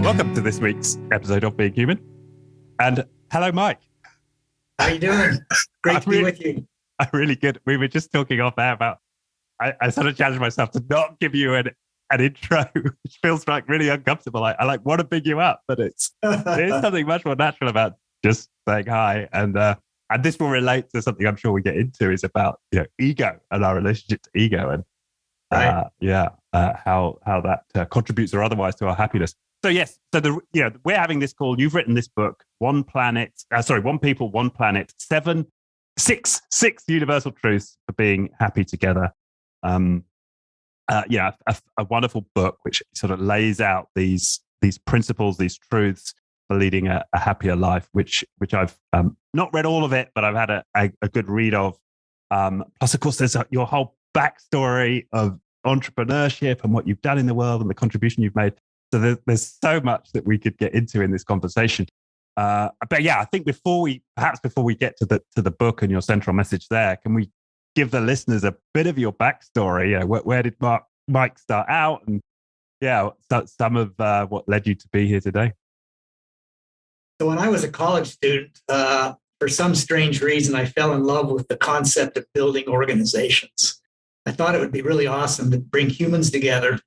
Welcome to this week's episode of Being Human. And hello, Mike. How you doing? Great to be with you. I'm really good. We were just talking off air about, I sort of challenged myself to not give you an intro, which feels like really uncomfortable. I want to big you up, but there's something much more natural about just saying hi. And this will relate to something I'm sure we get into, is about ego and our relationship to ego, and how that contributes or otherwise to our happiness. So yes, we're having this call. You've written this book, One People, One Planet, six universal truths for being happy together. A wonderful book which sort of lays out these principles, these truths for leading a happier life, which I've not read all of it, but I've had a good read of. Plus, of course, there's your whole backstory of entrepreneurship and what you've done in the world and the contribution you've made. So there's so much that we could get into in this conversation. But yeah, I think before we get to the book and your central message there, can we give the listeners a bit of your backstory? Where did Mike start out, and some of what led you to be here today? So when I was a college student, for some strange reason, I fell in love with the concept of building organizations. I thought it would be really awesome to bring humans together,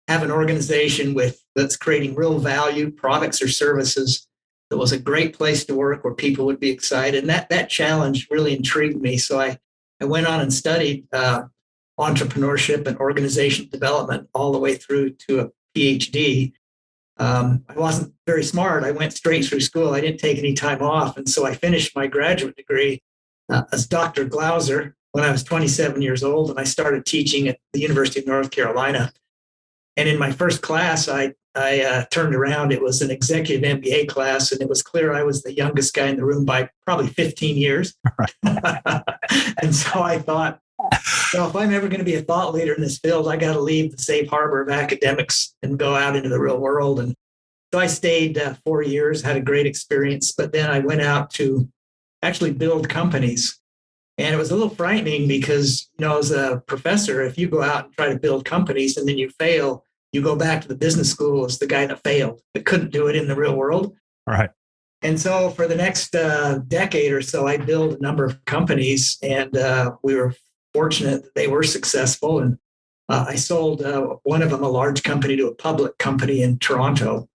have an organization that's creating real value, products or services, that was a great place to work where people would be excited. And that challenge really intrigued me. So I went on and studied entrepreneurship and organization development all the way through to a PhD. I wasn't very smart. I went straight through school. I didn't take any time off. And so I finished my graduate degree as Dr. Glauser when I was 27 years old. And I started teaching at the University of North Carolina. And in my first class, I turned around. It was an executive MBA class, and it was clear I was the youngest guy in the room by probably 15 years. And so I thought, if I'm ever going to be a thought leader in this field, I got to leave the safe harbor of academics and go out into the real world. And so I stayed 4 years, had a great experience, but then I went out to actually build companies. And it was a little frightening because, as a professor, if you go out and try to build companies and then you fail, you go back to the business school as the guy that failed, that couldn't do it in the real world. All right. And so for the next decade or so, I built a number of companies, and we were fortunate that they were successful. And I sold one of them, a large company, to a public company in Toronto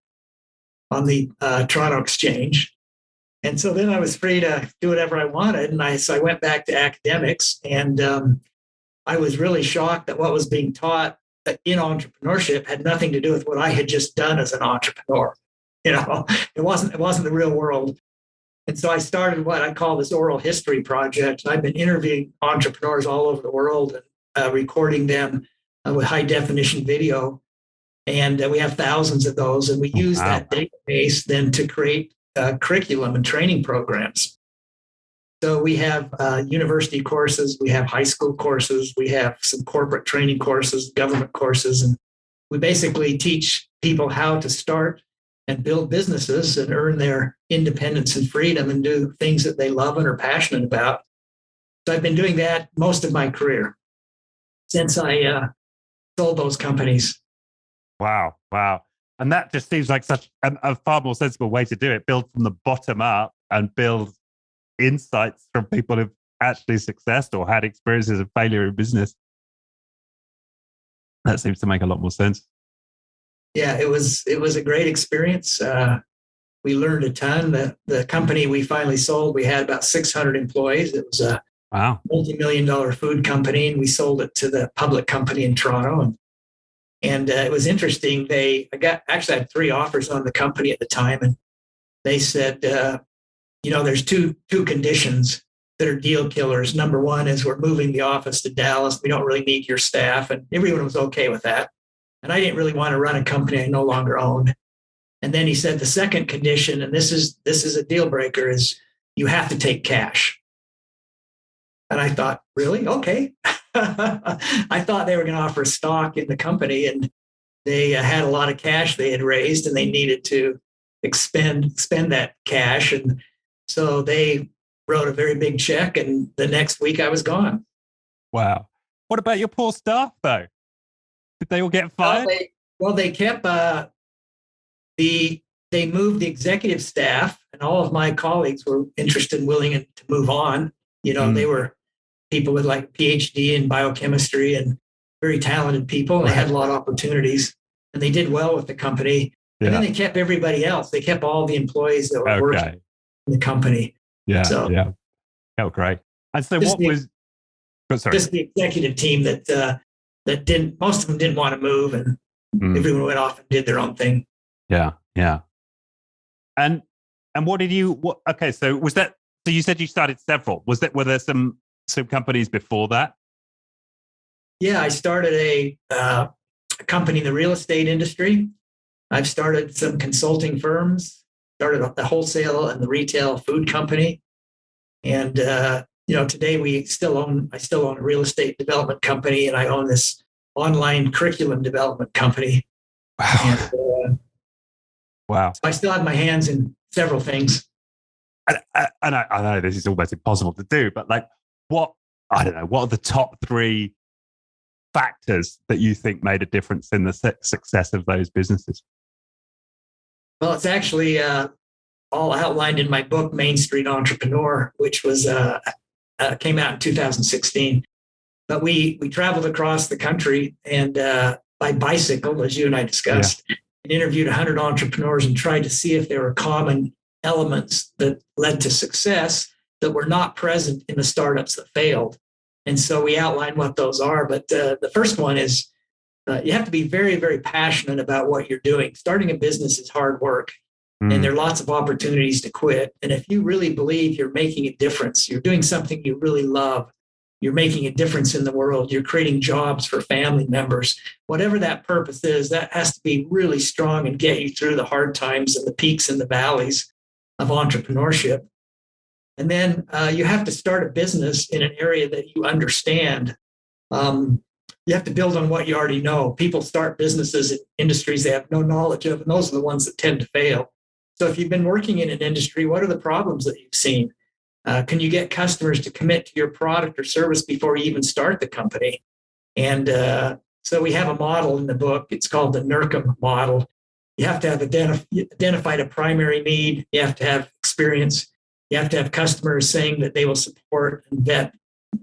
on the Toronto Exchange. And so then I was free to do whatever I wanted. And so I went back to academics, and I was really shocked that what was being taught in entrepreneurship had nothing to do with what I had just done as an entrepreneur. It wasn't the real world. And so I started what I call this oral history project. I've been interviewing entrepreneurs all over the world and recording them with high definition video. And we have thousands of those. And we use that database then to create curriculum and training programs. So we have university courses, we have high school courses, we have some corporate training courses, government courses, and we basically teach people how to start and build businesses and earn their independence and freedom and do things that they love and are passionate about. So I've been doing that most of my career since I sold those companies. Wow. And that just seems like such a far more sensible way to do it. Build from the bottom up and build insights from people who've actually successed or had experiences of failure in business. That seems to make a lot more sense. Yeah, it was a great experience. We learned a ton. The company we finally sold, we had about 600 employees. It was a multi-million-dollar food company, and we sold it to the public company in Toronto. And it was interesting. I had 3 offers on the company at the time, and they said, there's two conditions that are deal killers. Number one is we're moving the office to Dallas. We don't really need your staff, and everyone was okay with that. And I didn't really want to run a company I no longer owned. And then he said the second condition, and this is a deal breaker, is you have to take cash. And I thought, really? Okay. I thought they were going to offer stock in the company, and they had a lot of cash they had raised, and they needed to spend that cash. And so they wrote a very big check, and the next week I was gone. Wow. What about your poor staff, though? Did they all get fired? Well, they kept They moved the executive staff, and all of my colleagues were interested and willing to move on. They were people with like a PhD in biochemistry and very talented people. And they had a lot of opportunities, and they did well with the company. And then they kept everybody else. They kept all the employees that were working in the company. Oh, great. And so what was... Just the executive team that didn't... Most of them didn't want to move, and everyone went off and did their own thing. Yeah. And what did you... Okay, so was that... So you said you started several. Were there some companies before that? Yeah, I started a company in the real estate industry. I've started some consulting firms, started the wholesale and the retail food company. And, today I still own a real estate development company, and I own this online curriculum development company. Wow. And, wow. So I still have my hands in several things. And I know this is almost impossible to do, but what are the top 3 factors that you think made a difference in the success of those businesses? Well, it's actually all outlined in my book, Main Street Entrepreneur, which was came out in 2016. But we traveled across the country and by bicycle, as you and I discussed, and interviewed 100 entrepreneurs and tried to see if there were common elements that led to success that were not present in the startups that failed. And so we outlined what those are. But the first one is you have to be very, very passionate about what you're doing. Starting a business is hard work, and there are lots of opportunities to quit. And if you really believe you're making a difference, you're doing something you really love, you're making a difference in the world, you're creating jobs for family members, whatever that purpose is, that has to be really strong and get you through the hard times and the peaks and the valleys of entrepreneurship. And then you have to start a business in an area that you understand. You have to build on what you already know. People start businesses in industries they have no knowledge of, and those are the ones that tend to fail. So if you've been working in an industry, what are the problems that you've seen? Can you get customers to commit to your product or service before you even start the company? And so we have a model in the book. It's called the NERCM model. You have to have identified a primary need. You have to have experience. You have to have customers saying that they will support and vet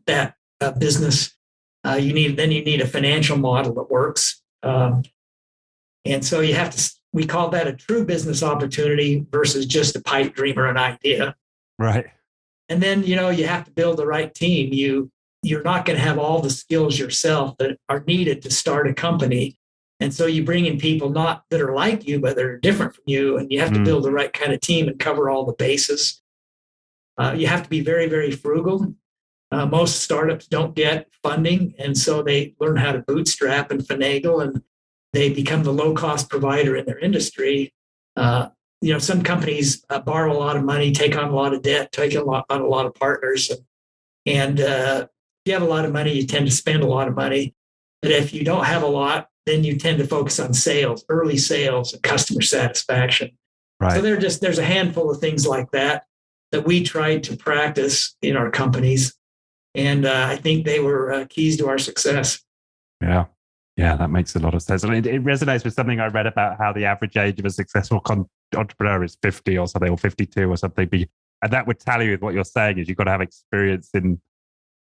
that business. You need a financial model that works. And so we call that a true business opportunity versus just a pipe dream or an idea. Right. And then, you have to build the right team. You're not going to have all the skills yourself that are needed to start a company. And so you bring in people not that are like you, but they're different from you. And you have to build the right kind of team and cover all the bases. You have to be very, very frugal. Most startups don't get funding, and so they learn how to bootstrap and finagle, and they become the low-cost provider in their industry. Some companies borrow a lot of money, take on a lot of debt, take on a lot of partners. And if you have a lot of money, you tend to spend a lot of money. But if you don't have a lot, then you tend to focus on sales, early sales, and customer satisfaction. Right. So there's a handful of things like that we tried to practice in our companies. And I think they were keys to our success. Yeah, that makes a lot of sense. And it resonates with something I read about how the average age of a successful entrepreneur is 50 or something, or 52 or something. And that would tally with what you're saying is you've got to have experience in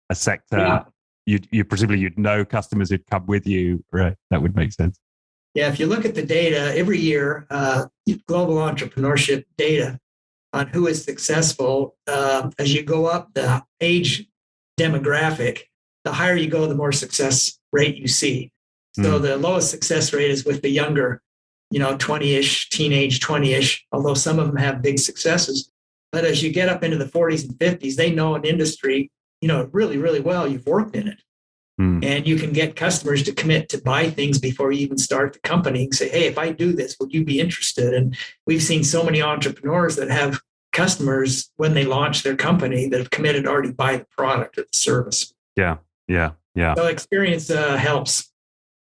a sector. Yeah. You presumably you'd know customers who'd come with you, right? That would make sense. Yeah, if you look at the data every year, global entrepreneurship data on who is successful, as you go up the age demographic, the higher you go, the more success rate you see. So the lowest success rate is with the younger, 20-ish, teenage 20-ish, although some of them have big successes. But as you get up into the 40s and 50s, they know an industry, really, really well. You've worked in it. And you can get customers to commit to buy things before you even start the company and say, hey, if I do this, would you be interested? And we've seen so many entrepreneurs that have customers when they launch their company that have committed to already buy the product or the service. Yeah. So experience helps.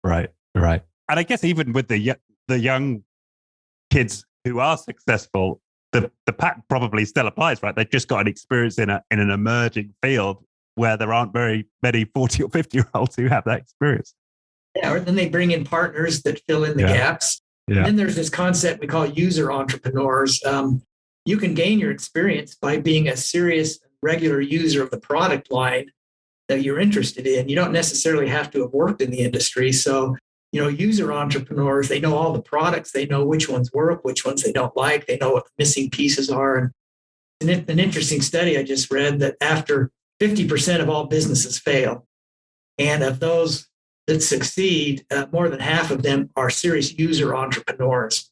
Right. And I guess even with the young kids who are successful, the pact probably still applies, right? They've just got an experience in an emerging field where there aren't very many 40 or 50-year-olds who have that experience. Yeah, or then they bring in partners that fill in the gaps. And Yeah. then there's this concept we call user entrepreneurs. You can gain your experience by being a serious, regular user of the product line that you're interested in. You don't necessarily have to have worked in the industry. So, user entrepreneurs, they know all the products, they know which ones work, which ones they don't like, they know what the missing pieces are. And an interesting study I just read that after 50% of all businesses fail, and of those that succeed, more than half of them are serious user entrepreneurs.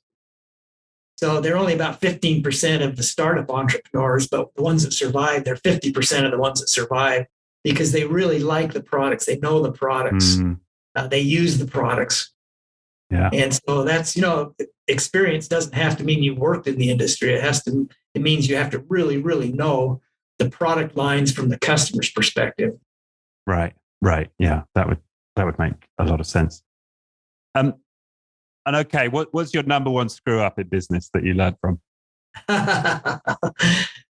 So they're only about 15% of the startup entrepreneurs, but the ones that survive, they're 50% of the ones that survive because they really like the products. They know the products. They use the products. Yeah. And so that's, experience doesn't have to mean you worked in the industry. It means you have to really, really know the product lines from the customer's perspective. Right. Yeah. That would make a lot of sense. And okay, what's your number one screw up in business that you learned from?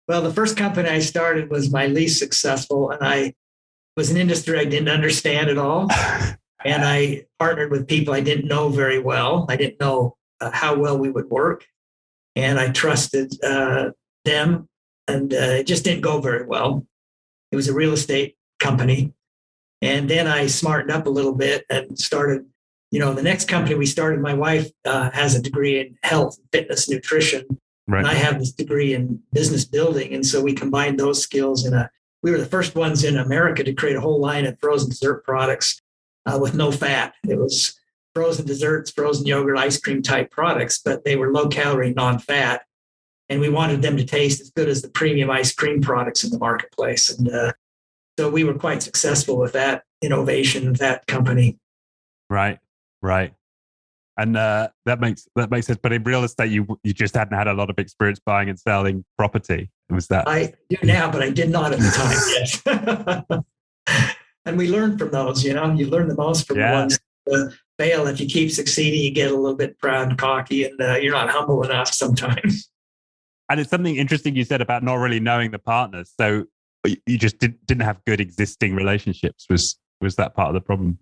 Well, the first company I started was my least successful, and I was an industry I didn't understand at all. And I partnered with people I didn't know very well. I didn't know how well we would work. And I trusted them, and it just didn't go very well. It was a real estate company. And then I smartened up a little bit and started, the next company we started, my wife has a degree in health, fitness, nutrition. Right. And I have this degree in business building. And so we combined those skills we were the first ones in America to create a whole line of frozen dessert products with no fat. It was frozen desserts, frozen yogurt, ice cream type products, but they were low calorie, non-fat. And we wanted them to taste as good as the premium ice cream products in the marketplace. And so we were quite successful with that innovation, that company. Right. And that makes sense. But in real estate, you just hadn't had a lot of experience buying and selling property. Was that? I do now, but I did not at the time. Yes. And we learned from those. You learn the most from the ones that fail. If you keep succeeding, you get a little bit proud and cocky, and you're not humble enough sometimes. And it's something interesting you said about not really knowing the partners. So you just didn't have good existing relationships. Was that part of the problem?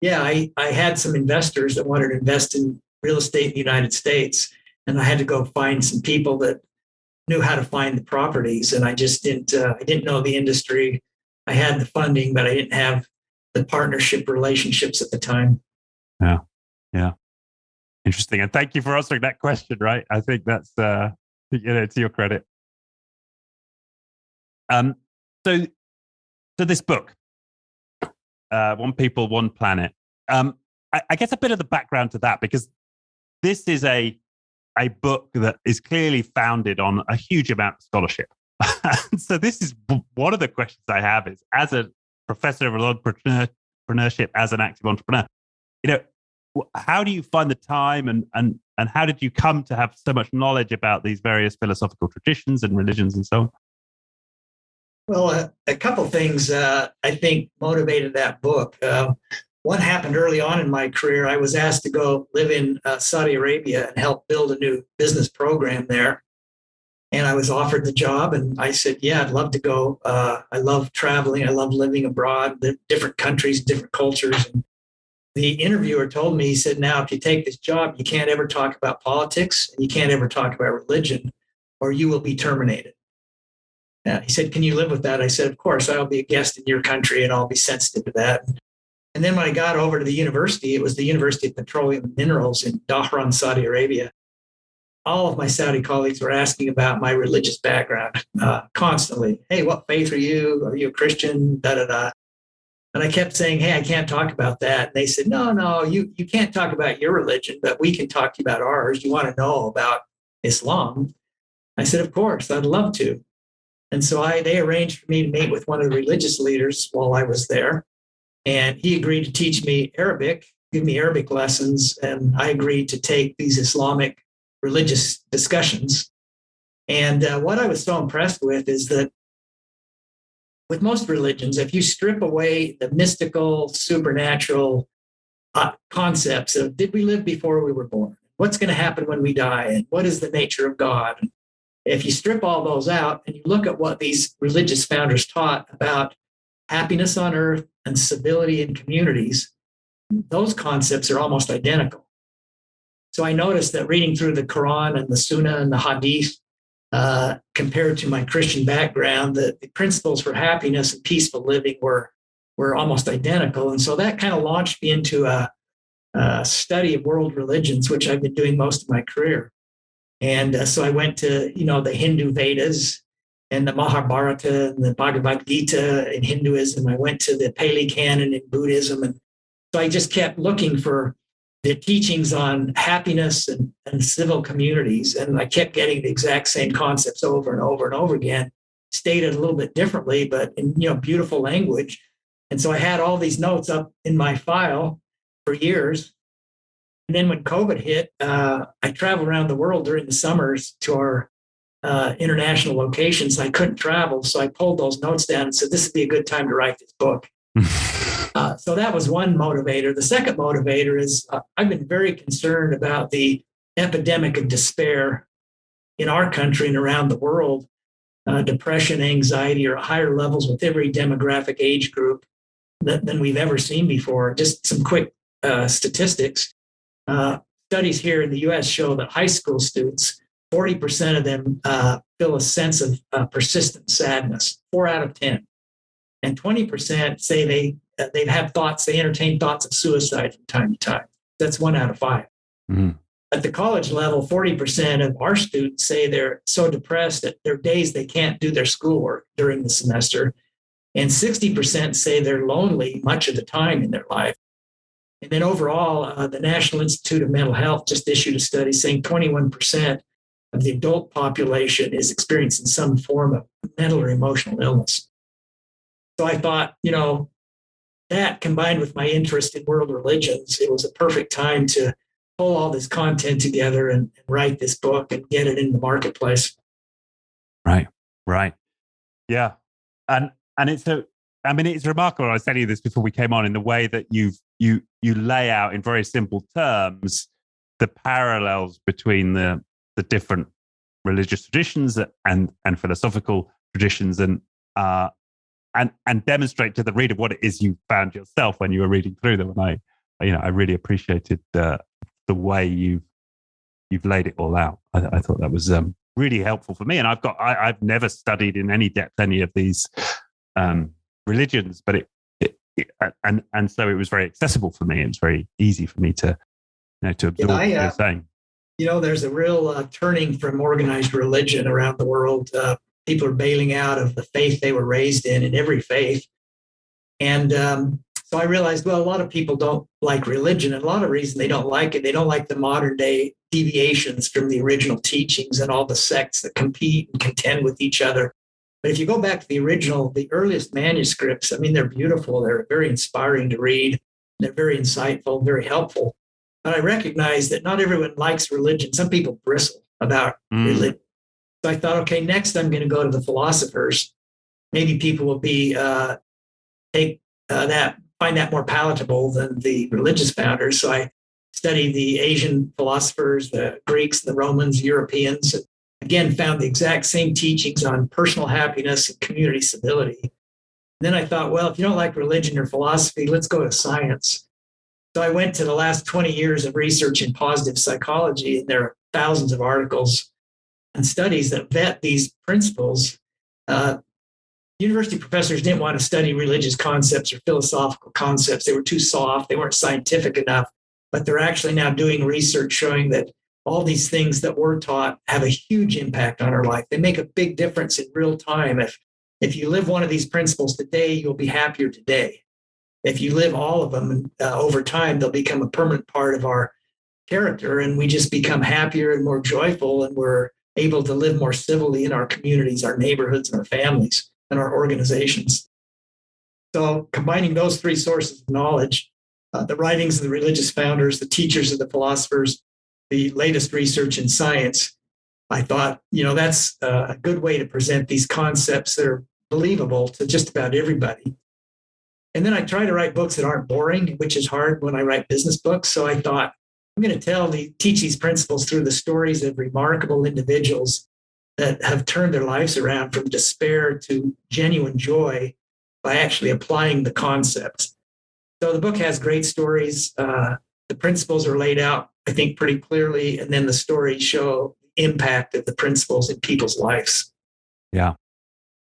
Yeah, I had some investors that wanted to invest in real estate in the United States, and I had to go find some people that knew how to find the properties. And I just didn't. I didn't know the industry. I had the funding, but I didn't have the partnership relationships at the time. Yeah. Interesting. And thank you for answering that question. Right, I think that's to your credit. So this book, One People, One Planet. I guess a bit of the background to that, because this is a book that is clearly founded on a huge amount of scholarship. So this is one of the questions I have is, as a professor of entrepreneurship, as an active entrepreneur, how do you find the time and how did you come to have so much knowledge about these various philosophical traditions and religions and so on? Well, a couple things I think motivated that book. One happened early on in my career. I was asked to go live in Saudi Arabia and help build a new business program there. And I was offered the job, and I said, yeah, I'd love to go. I love traveling. I love living abroad, different countries, different cultures. And the interviewer told me, he said, now, if you take this job, you can't ever talk about politics and you can't ever talk about religion, or you will be terminated. He said, can you live with that? I said, of course, I'll be a guest in your country and I'll be sensitive to that. And then when I got over to the university, it was the University of Petroleum and Minerals in Dhahran, Saudi Arabia. All of my Saudi colleagues were asking about my religious background constantly. Hey, what faith are you? Are you a Christian? Da, da, da. And I kept saying, hey, I can't talk about that. And they said, no, you can't talk about your religion, but we can talk to you about ours. You want to know about Islam? I said, of course, I'd love to. And so they arranged for me to meet with one of the religious leaders while I was there. And he agreed to teach me Arabic, give me Arabic lessons. And I agreed to take these Islamic religious discussions. And what I was so impressed with is that with most religions, if you strip away the mystical, supernatural concepts of did we live before we were born? What's going to happen when we die? And what is the nature of God? If you strip all those out and you look at what these religious founders taught about happiness on earth and civility in communities, those concepts are almost identical. So I noticed that reading through the Quran and the Sunnah and the Hadith, compared to my Christian background, the principles for happiness and peaceful living were almost identical. And so that kind of launched me into a study of world religions, which I've been doing most of my career. And so I went to, the Hindu Vedas and the Mahabharata and the Bhagavad Gita in Hinduism. I went to the Pali Canon in Buddhism. And so I just kept looking for the teachings on happiness and civil communities. And I kept getting the exact same concepts over and over and over again, stated a little bit differently, but in, beautiful language. And so I had all these notes up in my file for years. And then when COVID hit, I traveled around the world during the summers to our international locations. I couldn't travel, so I pulled those notes down and said, this would be a good time to write this book. So that was one motivator. The second motivator is I've been very concerned about the epidemic of despair in our country and around the world. Depression, anxiety are at higher levels with every demographic age group than we've ever seen before. Just some quick statistics. Studies here in the US show that high school students, 40% of them feel a sense of persistent sadness, 4 out of 10. And 20% say they have thoughts, they entertain thoughts of suicide from time to time. That's 1 out of 5. Mm-hmm. At the college level, 40% of our students say they're so depressed that there are days they can't do their schoolwork during the semester. And 60% say they're lonely much of the time in their life. And then overall, the National Institute of Mental Health just issued a study saying 21% of the adult population is experiencing some form of mental or emotional illness. So I thought, that combined with my interest in world religions, it was a perfect time to pull all this content together and write this book and get it in the marketplace. Right. Yeah. And it's remarkable. I was telling you this before we came on, in the way that you lay out in very simple terms the parallels between the different religious traditions and philosophical traditions, and demonstrate to the reader what it is you found yourself when you were reading through them. And I really appreciated the way you've laid it all out. I thought that was really helpful for me. And I've never studied in any depth any of these religions, but and so it was very accessible for me. It was very easy for me to absorb what you're saying. There's a real turning from organized religion around the world. People are bailing out of the faith they were raised in every faith. And so I realized, well, a lot of people don't like religion, and a lot of reasons they don't like it. They don't like the modern day deviations from the original teachings and all the sects that compete and contend with each other. But if you go back to the earliest manuscripts, they're beautiful. They're very inspiring to read. They're very insightful, very helpful. But I recognize that not everyone likes religion. Some people bristle about religion. So I thought, okay, next I'm going to go to the philosophers. Maybe people will find that more palatable than the religious founders. So I studied the Asian philosophers, the Greeks, the Romans, Europeans. Again, found the exact same teachings on personal happiness and community civility. And then I thought, well, if you don't like religion or philosophy, let's go to science. So I went to the last 20 years of research in positive psychology, and there are thousands of articles and studies that vet these principles. University professors didn't want to study religious concepts or philosophical concepts. They were too soft. They weren't scientific enough. But they're actually now doing research showing that all these things that we're taught have a huge impact on our life. They make a big difference in real time. If you live one of these principles today, you'll be happier today. If you live all of them over time, they'll become a permanent part of our character, and we just become happier and more joyful, and we're able to live more civilly in our communities, our neighborhoods, and our families, and our organizations. So combining those three sources of knowledge, the writings of the religious founders, the teachers of the philosophers, the latest research in science, I thought, that's a good way to present these concepts that are believable to just about everybody. And then I try to write books that aren't boring, which is hard when I write business books. So I thought, I'm going to teach these principles through the stories of remarkable individuals that have turned their lives around from despair to genuine joy by actually applying the concepts. So the book has great stories. The principles are laid out I think, pretty clearly. And then the stories show the impact of the principles in people's lives. Yeah.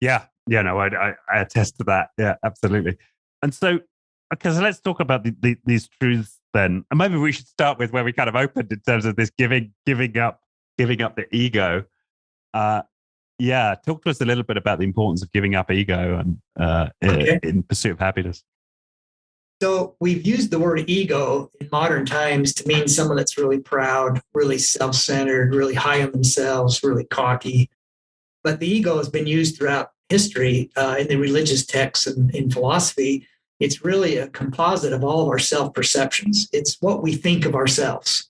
Yeah. Yeah. No, I attest to that. Yeah, absolutely. And so, okay, so let's talk about these truths then. And maybe we should start with where we kind of opened in terms of this giving up the ego. Yeah, talk to us a little bit about the importance of giving up ego and in pursuit of happiness. So we've used the word ego in modern times to mean someone that's really proud, really self-centered, really high on themselves, really cocky. But the ego has been used throughout history in the religious texts and in philosophy. It's really a composite of all of our self-perceptions. It's what we think of ourselves.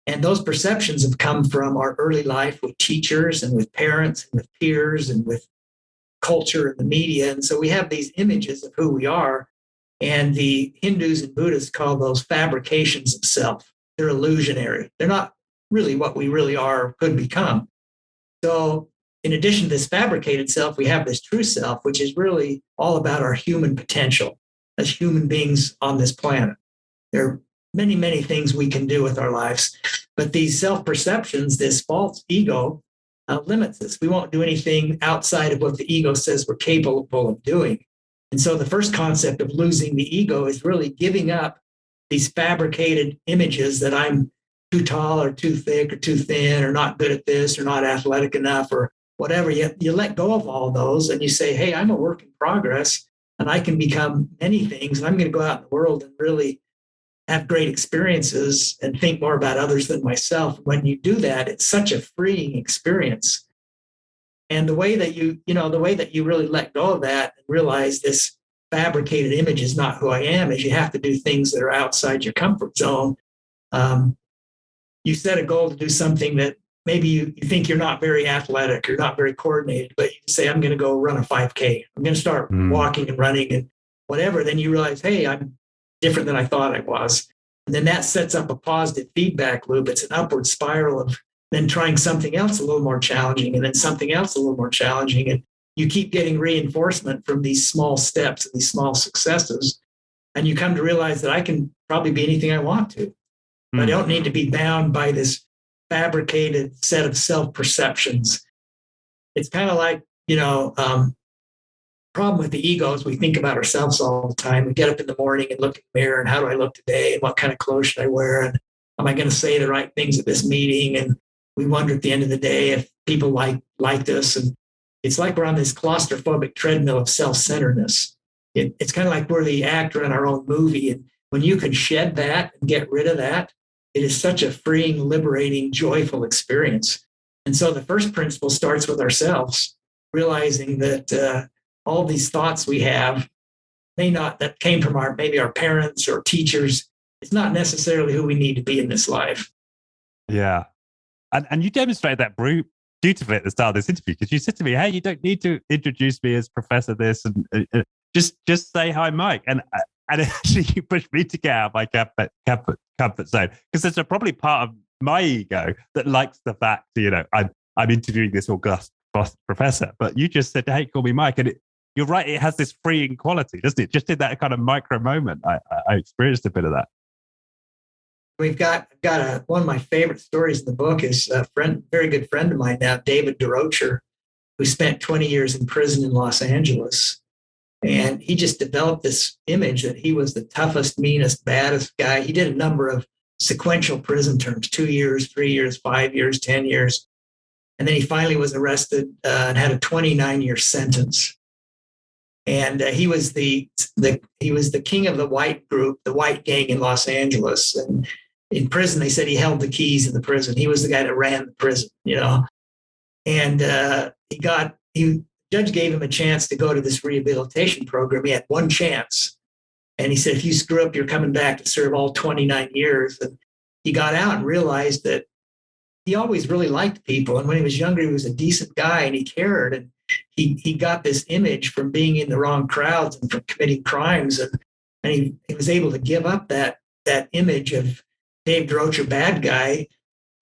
And those perceptions have come from our early life with teachers and with parents and with peers and with culture and the media. And so we have these images of who we are. And the Hindus and Buddhists call those fabrications of self. They're illusionary. They're not really what we really are or could become. So in addition to this fabricated self, we have this true self, which is really all about our human potential as human beings on this planet. There are many, many things we can do with our lives. But these self-perceptions, this false ego, limits us. We won't do anything outside of what the ego says we're capable of doing. And so the first concept of losing the ego is really giving up these fabricated images that I'm too tall or too thick or too thin or not good at this or not athletic enough or whatever. You let go of all those and you say, hey, I'm a work in progress and I can become many things. And I'm going to go out in the world and really have great experiences and think more about others than myself. When you do that, it's such a freeing experience. And the way that you really let go of that and realize this fabricated image is not who I am is you have to do things that are outside your comfort zone. You set a goal to do something that maybe you think you're not very athletic, you're not very coordinated, but you say, I'm going to go run a 5K. I'm going to start walking and running and whatever. Then you realize, hey, I'm different than I thought I was. And then that sets up a positive feedback loop. It's an upward spiral of then trying something else a little more challenging and then something else a little more challenging. And you keep getting reinforcement from these small steps and these small successes. And you come to realize that I can probably be anything I want to. I don't need to be bound by this fabricated set of self-perceptions. It's kind of like, problem with the ego is we think about ourselves all the time. We get up in the morning and look in the mirror and how do I look today and what kind of clothes should I wear and am I going to say the right things at this meeting? And we wonder at the end of the day if people like us. And it's like we're on this claustrophobic treadmill of self-centeredness. It's kind of like we're the actor in our own movie. And when you can shed that and get rid of that, it is such a freeing, liberating, joyful experience. And so the first principle starts with ourselves, realizing that all these thoughts we have that came from maybe our parents or teachers. It's not necessarily who we need to be in this life. Yeah. And you demonstrated that beautifully at the start of this interview because you said to me, hey, you don't need to introduce me as Professor this and just say hi, Mike. And actually you pushed me to get out of my comfort zone because there's probably part of my ego that likes the fact, I'm interviewing this august professor, but you just said, hey, call me Mike. And you're right, it has this freeing quality, doesn't it? Just in that kind of micro moment, I experienced a bit of that. I've got one of my favorite stories in the book is a very good friend of mine now, David DeRocher, who spent 20 years in prison in Los Angeles. And he just developed this image that he was the toughest, meanest, baddest guy. He did a number of sequential prison terms, 2 years, 3 years, 5 years, 10 years. And then he finally was arrested and had a 29-year sentence. And he was the king of the white group, the white gang in Los Angeles. And in prison, they said he held the keys in the prison. He was the guy that ran the prison, And the judge gave him a chance to go to this rehabilitation program. He had one chance. And he said, if you screw up, you're coming back to serve all 29 years. And he got out and realized that he always really liked people. And when he was younger, he was a decent guy and he cared. And he got this image from being in the wrong crowds and from committing crimes. And he was able to give up that image of Dave DeRocher, bad guy.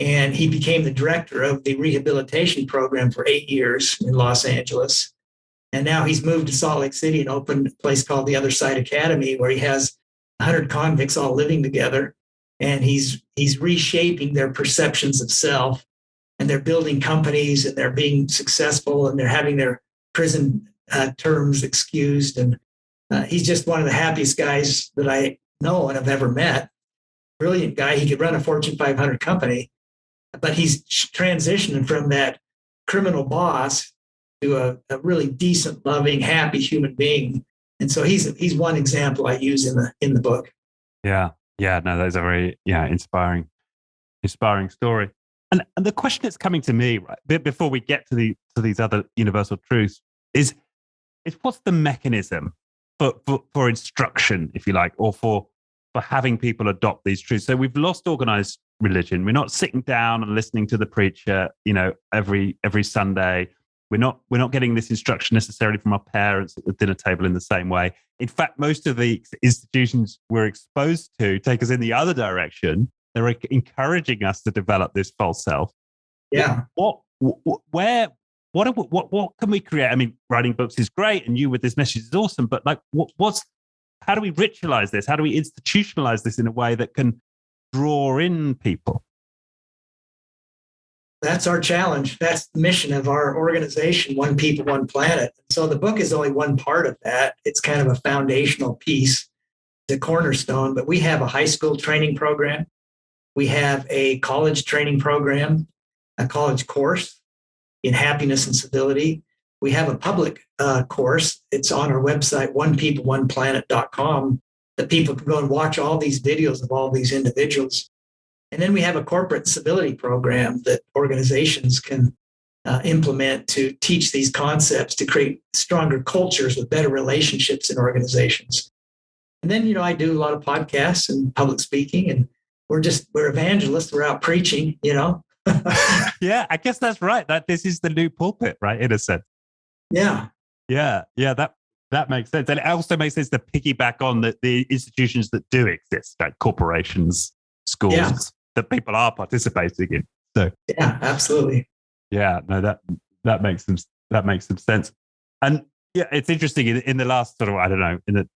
And he became the director of the rehabilitation program for 8 years in Los Angeles. And now he's moved to Salt Lake City and opened a place called the Other Side Academy, where he has 100 convicts all living together. and he's reshaping their perceptions of self, and they're building companies, and they're being successful, and they're having their prison terms excused. And he's just one of the happiest guys that I know and have ever met. Brilliant guy. He could run a Fortune 500 company, but he's transitioning from that criminal boss to a really decent, loving, happy human being. And so he's one example I use in the book. Yeah. Yeah. No, that's a very inspiring story. And the question that's coming to me, right, before we get to these other universal truths, is what's the mechanism for instruction, if you like, or for having people adopt these truths? So we've lost organized religion. We're not sitting down and listening to the preacher, every Sunday. We're not getting this instruction necessarily from our parents at the dinner table in the same way. In fact, most of the institutions we're exposed to take us in the other direction. They're encouraging us to develop this false self. Yeah. What can we create? I mean, writing books is great, and you with this message is awesome. But like, how do we ritualize this? How do we institutionalize this in a way that can draw in people? That's our challenge. That's the mission of our organization, One People, One Planet. So the book is only one part of that. It's kind of a foundational piece, the cornerstone. But we have a high school training program. We have a college training program, a college course in happiness and civility. We have a public course. It's on our website, onepeopleoneplanet.com, that people can go and watch all these videos of all these individuals. And then we have a corporate civility program that organizations can implement to teach these concepts, to create stronger cultures with better relationships in organizations. And then, I do a lot of podcasts and public speaking, and we're evangelists. We're out preaching, Yeah, I guess that's right. That this is the new pulpit, right? In a sense. Yeah. Yeah. That makes sense. And it also makes sense to piggyback on the institutions that do exist, like corporations, schools, that people are participating in. So yeah, absolutely. Yeah, no, that makes some sense. And yeah, it's interesting in the last sort of, I don't know, in the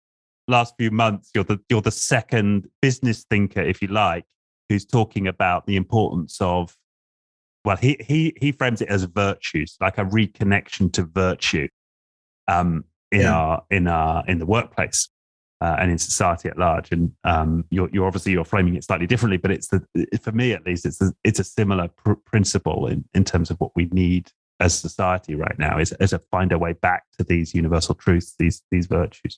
last few months, you're the second business thinker, if you like, who's talking about the importance of, well, he frames it as virtues, like a reconnection to virtue in the workplace and in society at large. And you're obviously framing it slightly differently, but for me at least, it's a similar principle in terms of what we need as society right now, is to find a way back to these universal truths, these virtues.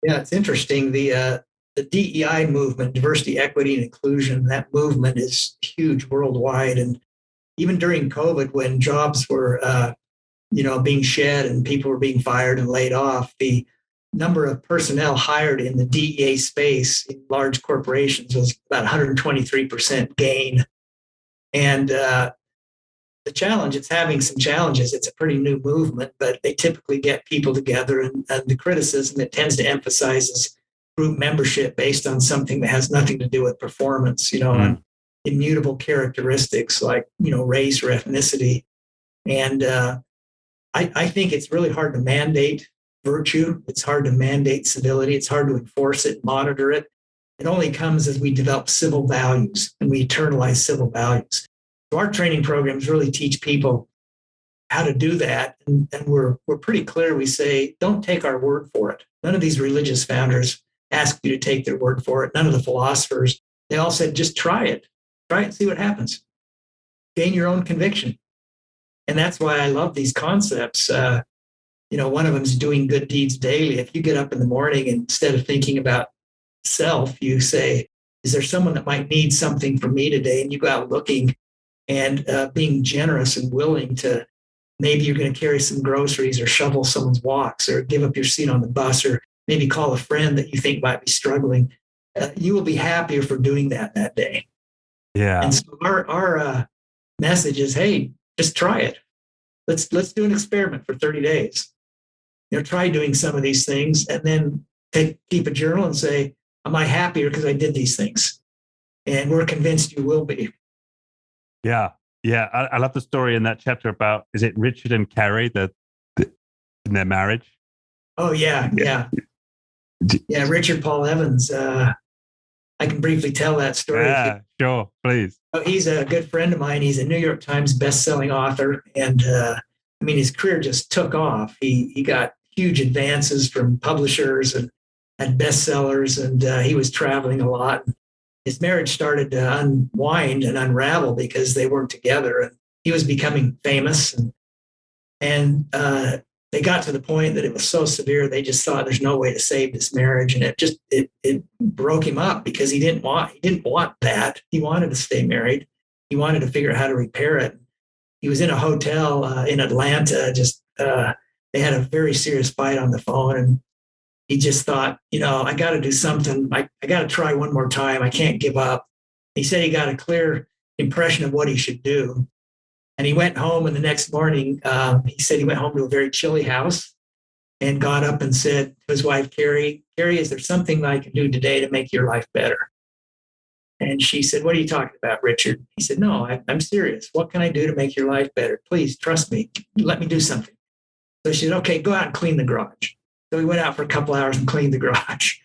Yeah, it's interesting. The DEI movement, diversity, equity, and inclusion, that movement is huge worldwide. And even during COVID, when jobs were, being shed and people were being fired and laid off, the number of personnel hired in the DEA space in large corporations was about 123% gain. And the challenge, it's having some challenges. It's a pretty new movement, but they typically get people together, and the criticism it tends to emphasize is group membership based on something that has nothing to do with performance, on immutable characteristics like, race or ethnicity. And I think it's really hard to mandate virtue. It's hard to mandate civility. It's hard to enforce it, monitor it. It only comes as we develop civil values and we internalize civil values. So our training programs really teach people how to do that. And we're pretty clear. We say, don't take our word for it. None of these religious founders ask you to take their word for it. None of the philosophers. They all said, just try it. Try it and see what happens. Gain your own conviction. And that's why I love these concepts. One of them is doing good deeds daily. If you get up in the morning and instead of thinking about self, you say, is there someone that might need something from me today? And you go out looking and being generous and willing to, maybe you're going to carry some groceries or shovel someone's walks or give up your seat on the bus or maybe call a friend that you think might be struggling. You will be happier for doing that day. Yeah. And so our message is, hey, just try it. Let's do an experiment for 30 days. Try doing some of these things and then keep a journal and say, am I happier because I did these things? And we're convinced you will be. Yeah. Yeah. I love the story in that chapter about, is it Richard and Carrie in their marriage? Oh, yeah. Yeah. Yeah. Richard Paul Evans. I can briefly tell that story. Yeah, sure, please. He's a good friend of mine. He's a New York Times best-selling author, and his career just took off. He got huge advances from publishers and had bestsellers, and he was traveling a lot. His marriage started to unwind and unravel because they weren't together, and he was becoming famous, and they got to the point that it was so severe they just thought there's no way to save this marriage, and it broke him up because he didn't want that. He wanted to stay married. He wanted to figure out how to repair it. He was in a hotel in Atlanta. They had a very serious fight on the phone, and he just thought, I got to do something. I got to try one more time. I can't give up. He said he got a clear impression of what he should do. And he went home, and the next morning, he said he went home to a very chilly house and got up and said to his wife, Carrie, is there something I can do today to make your life better? And she said, what are you talking about, Richard? He said, no, I'm serious. What can I do to make your life better? Please trust me. Let me do something. So she said, okay, go out and clean the garage. So he went out for a couple hours and cleaned the garage.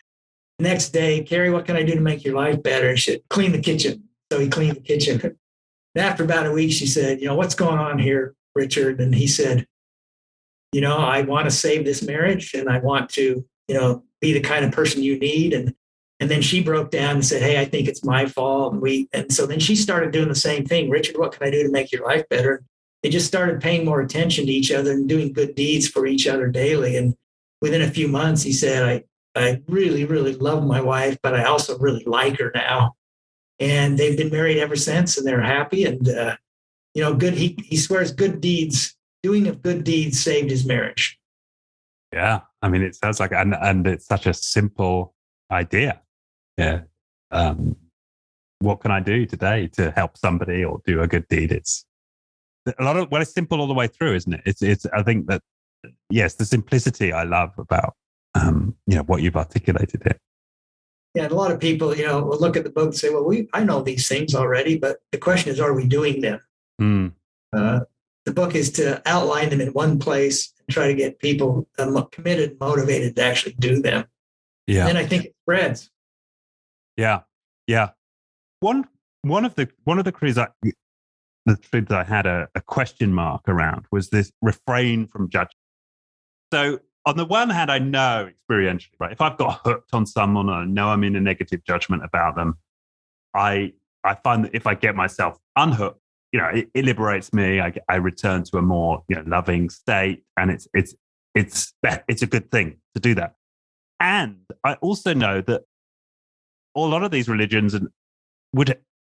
The next day, Carrie, what can I do to make your life better? And she said, clean the kitchen. So he cleaned the kitchen. And after about a week, she said, what's going on here, Richard? And he said, I want to save this marriage, and I want to, be the kind of person you need. And then she broke down and said, hey, I think it's my fault. And so then she started doing the same thing. Richard, what can I do to make your life better? They just started paying more attention to each other and doing good deeds for each other daily. And within a few months, he said, I really, really love my wife, but I also really like her now. And they've been married ever since, and they're happy. And, good. He swears good deeds, doing of good deeds saved his marriage. Yeah. It sounds like, and it's such a simple idea. Yeah. What can I do today to help somebody or do a good deed? It's it's simple all the way through, isn't it? It's, I think that, yes, the simplicity I love about, what you've articulated here. Yeah, and a lot of people, will look at the book and say, well, I know these things already, but the question is, are we doing them? The book is to outline them in one place and try to get people committed, motivated to actually do them. Yeah. And then I think it spreads. Yeah. Yeah. One of the truths I had a question mark around was this refrain from judgment. So on the one hand, I know experientially, right? If I've got hooked on someone and I know I'm in a negative judgment about them, I find that if I get myself unhooked, it liberates me. I return to a more loving state, and it's a good thing to do that. And I also know that a lot of these religions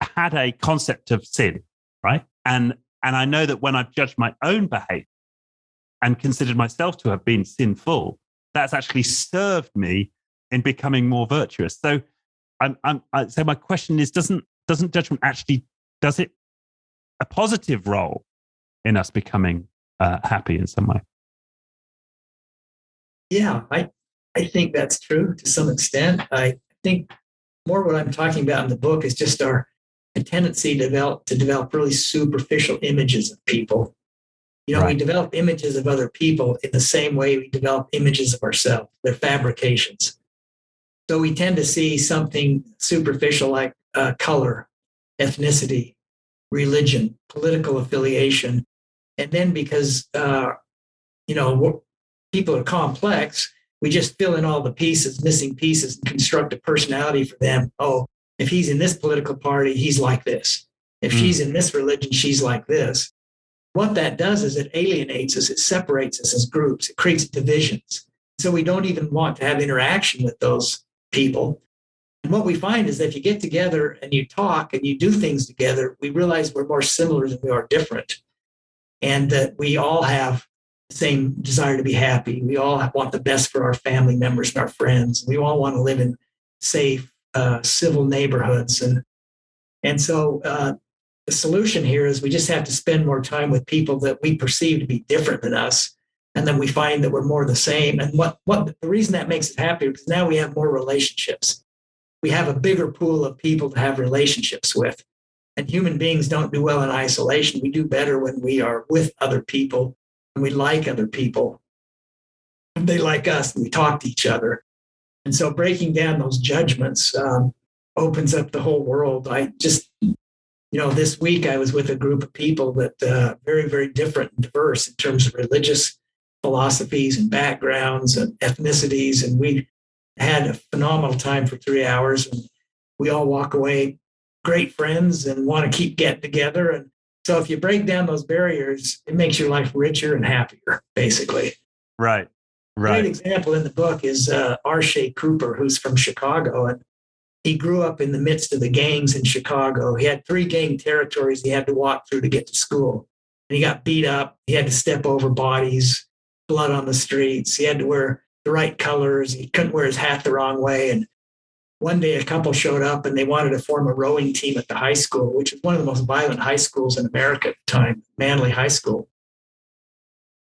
had a concept of sin, right? And I know that when I've judged my own behavior and considered myself to have been sinful, that's actually served me in becoming more virtuous. So, so my question is: doesn't judgment actually, does it a positive role in us becoming happy in some way? Yeah, I think that's true to some extent. I think more what I'm talking about in the book is just a tendency to develop really superficial images of people. Right. We develop images of other people in the same way we develop images of ourselves. They're fabrications. So we tend to see something superficial like color, ethnicity, religion, political affiliation. And then because, people are complex, we just fill in all the pieces, missing pieces, and construct a personality for them. Oh, if he's in this political party, he's like this. If she's in this religion, she's like this. What that does is it alienates us. It separates us as groups. It creates divisions. So we don't even want to have interaction with those people. And what we find is that if you get together and you talk and you do things together, we realize we're more similar than we are different. And that we all have the same desire to be happy. We all want the best for our family members and our friends. We all want to live in safe, civil neighborhoods. And so the solution here is we just have to spend more time with people that we perceive to be different than us. And then we find that we're more the same. And what the reason that makes it happier is now we have more relationships. We have a bigger pool of people to have relationships with. And human beings don't do well in isolation. We do better when we are with other people and we like other people. And they like us and we talk to each other. And so breaking down those judgments opens up the whole world. This week I was with a group of people that very, very different and diverse in terms of religious philosophies and backgrounds and ethnicities. And we had a phenomenal time for 3 hours. And we all walk away great friends and want to keep getting together. And so if you break down those barriers, it makes your life richer and happier, basically. Right. Great example in the book is R. Cooper, who's from Chicago. And he grew up in the midst of the gangs in Chicago. He had 3 gang territories he had to walk through to get to school. And he got beat up. He had to step over bodies, blood on the streets. He had to wear the right colors. He couldn't wear his hat the wrong way. And one day a couple showed up and they wanted to form a rowing team at the high school, which is one of the most violent high schools in America at the time, Manly High School.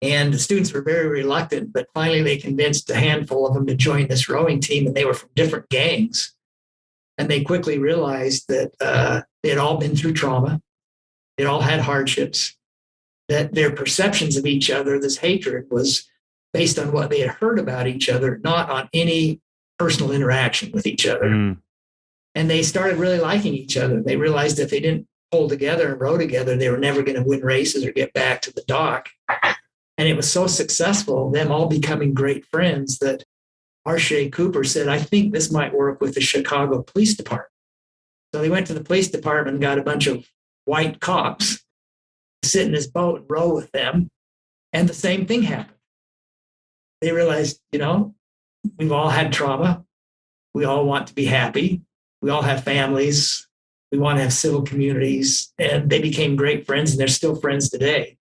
And the students were very reluctant, but finally they convinced a handful of them to join this rowing team, and they were from different gangs. And they quickly realized that they had all been through trauma. They'd all had hardships, that their perceptions of each other, this hatred, was based on what they had heard about each other, not on any personal interaction with each other. And they started really liking each other. They realized if they didn't pull together and row together, they were never going to win races or get back to the dock. And it was so successful, them all becoming great friends, that R. Cooper said, I think this might work with the Chicago Police Department. So they went to the police department and got a bunch of white cops to sit in his boat and row with them. And the same thing happened. They realized, we've all had trauma. We all want to be happy. We all have families. We want to have civil communities. And they became great friends, and they're still friends today.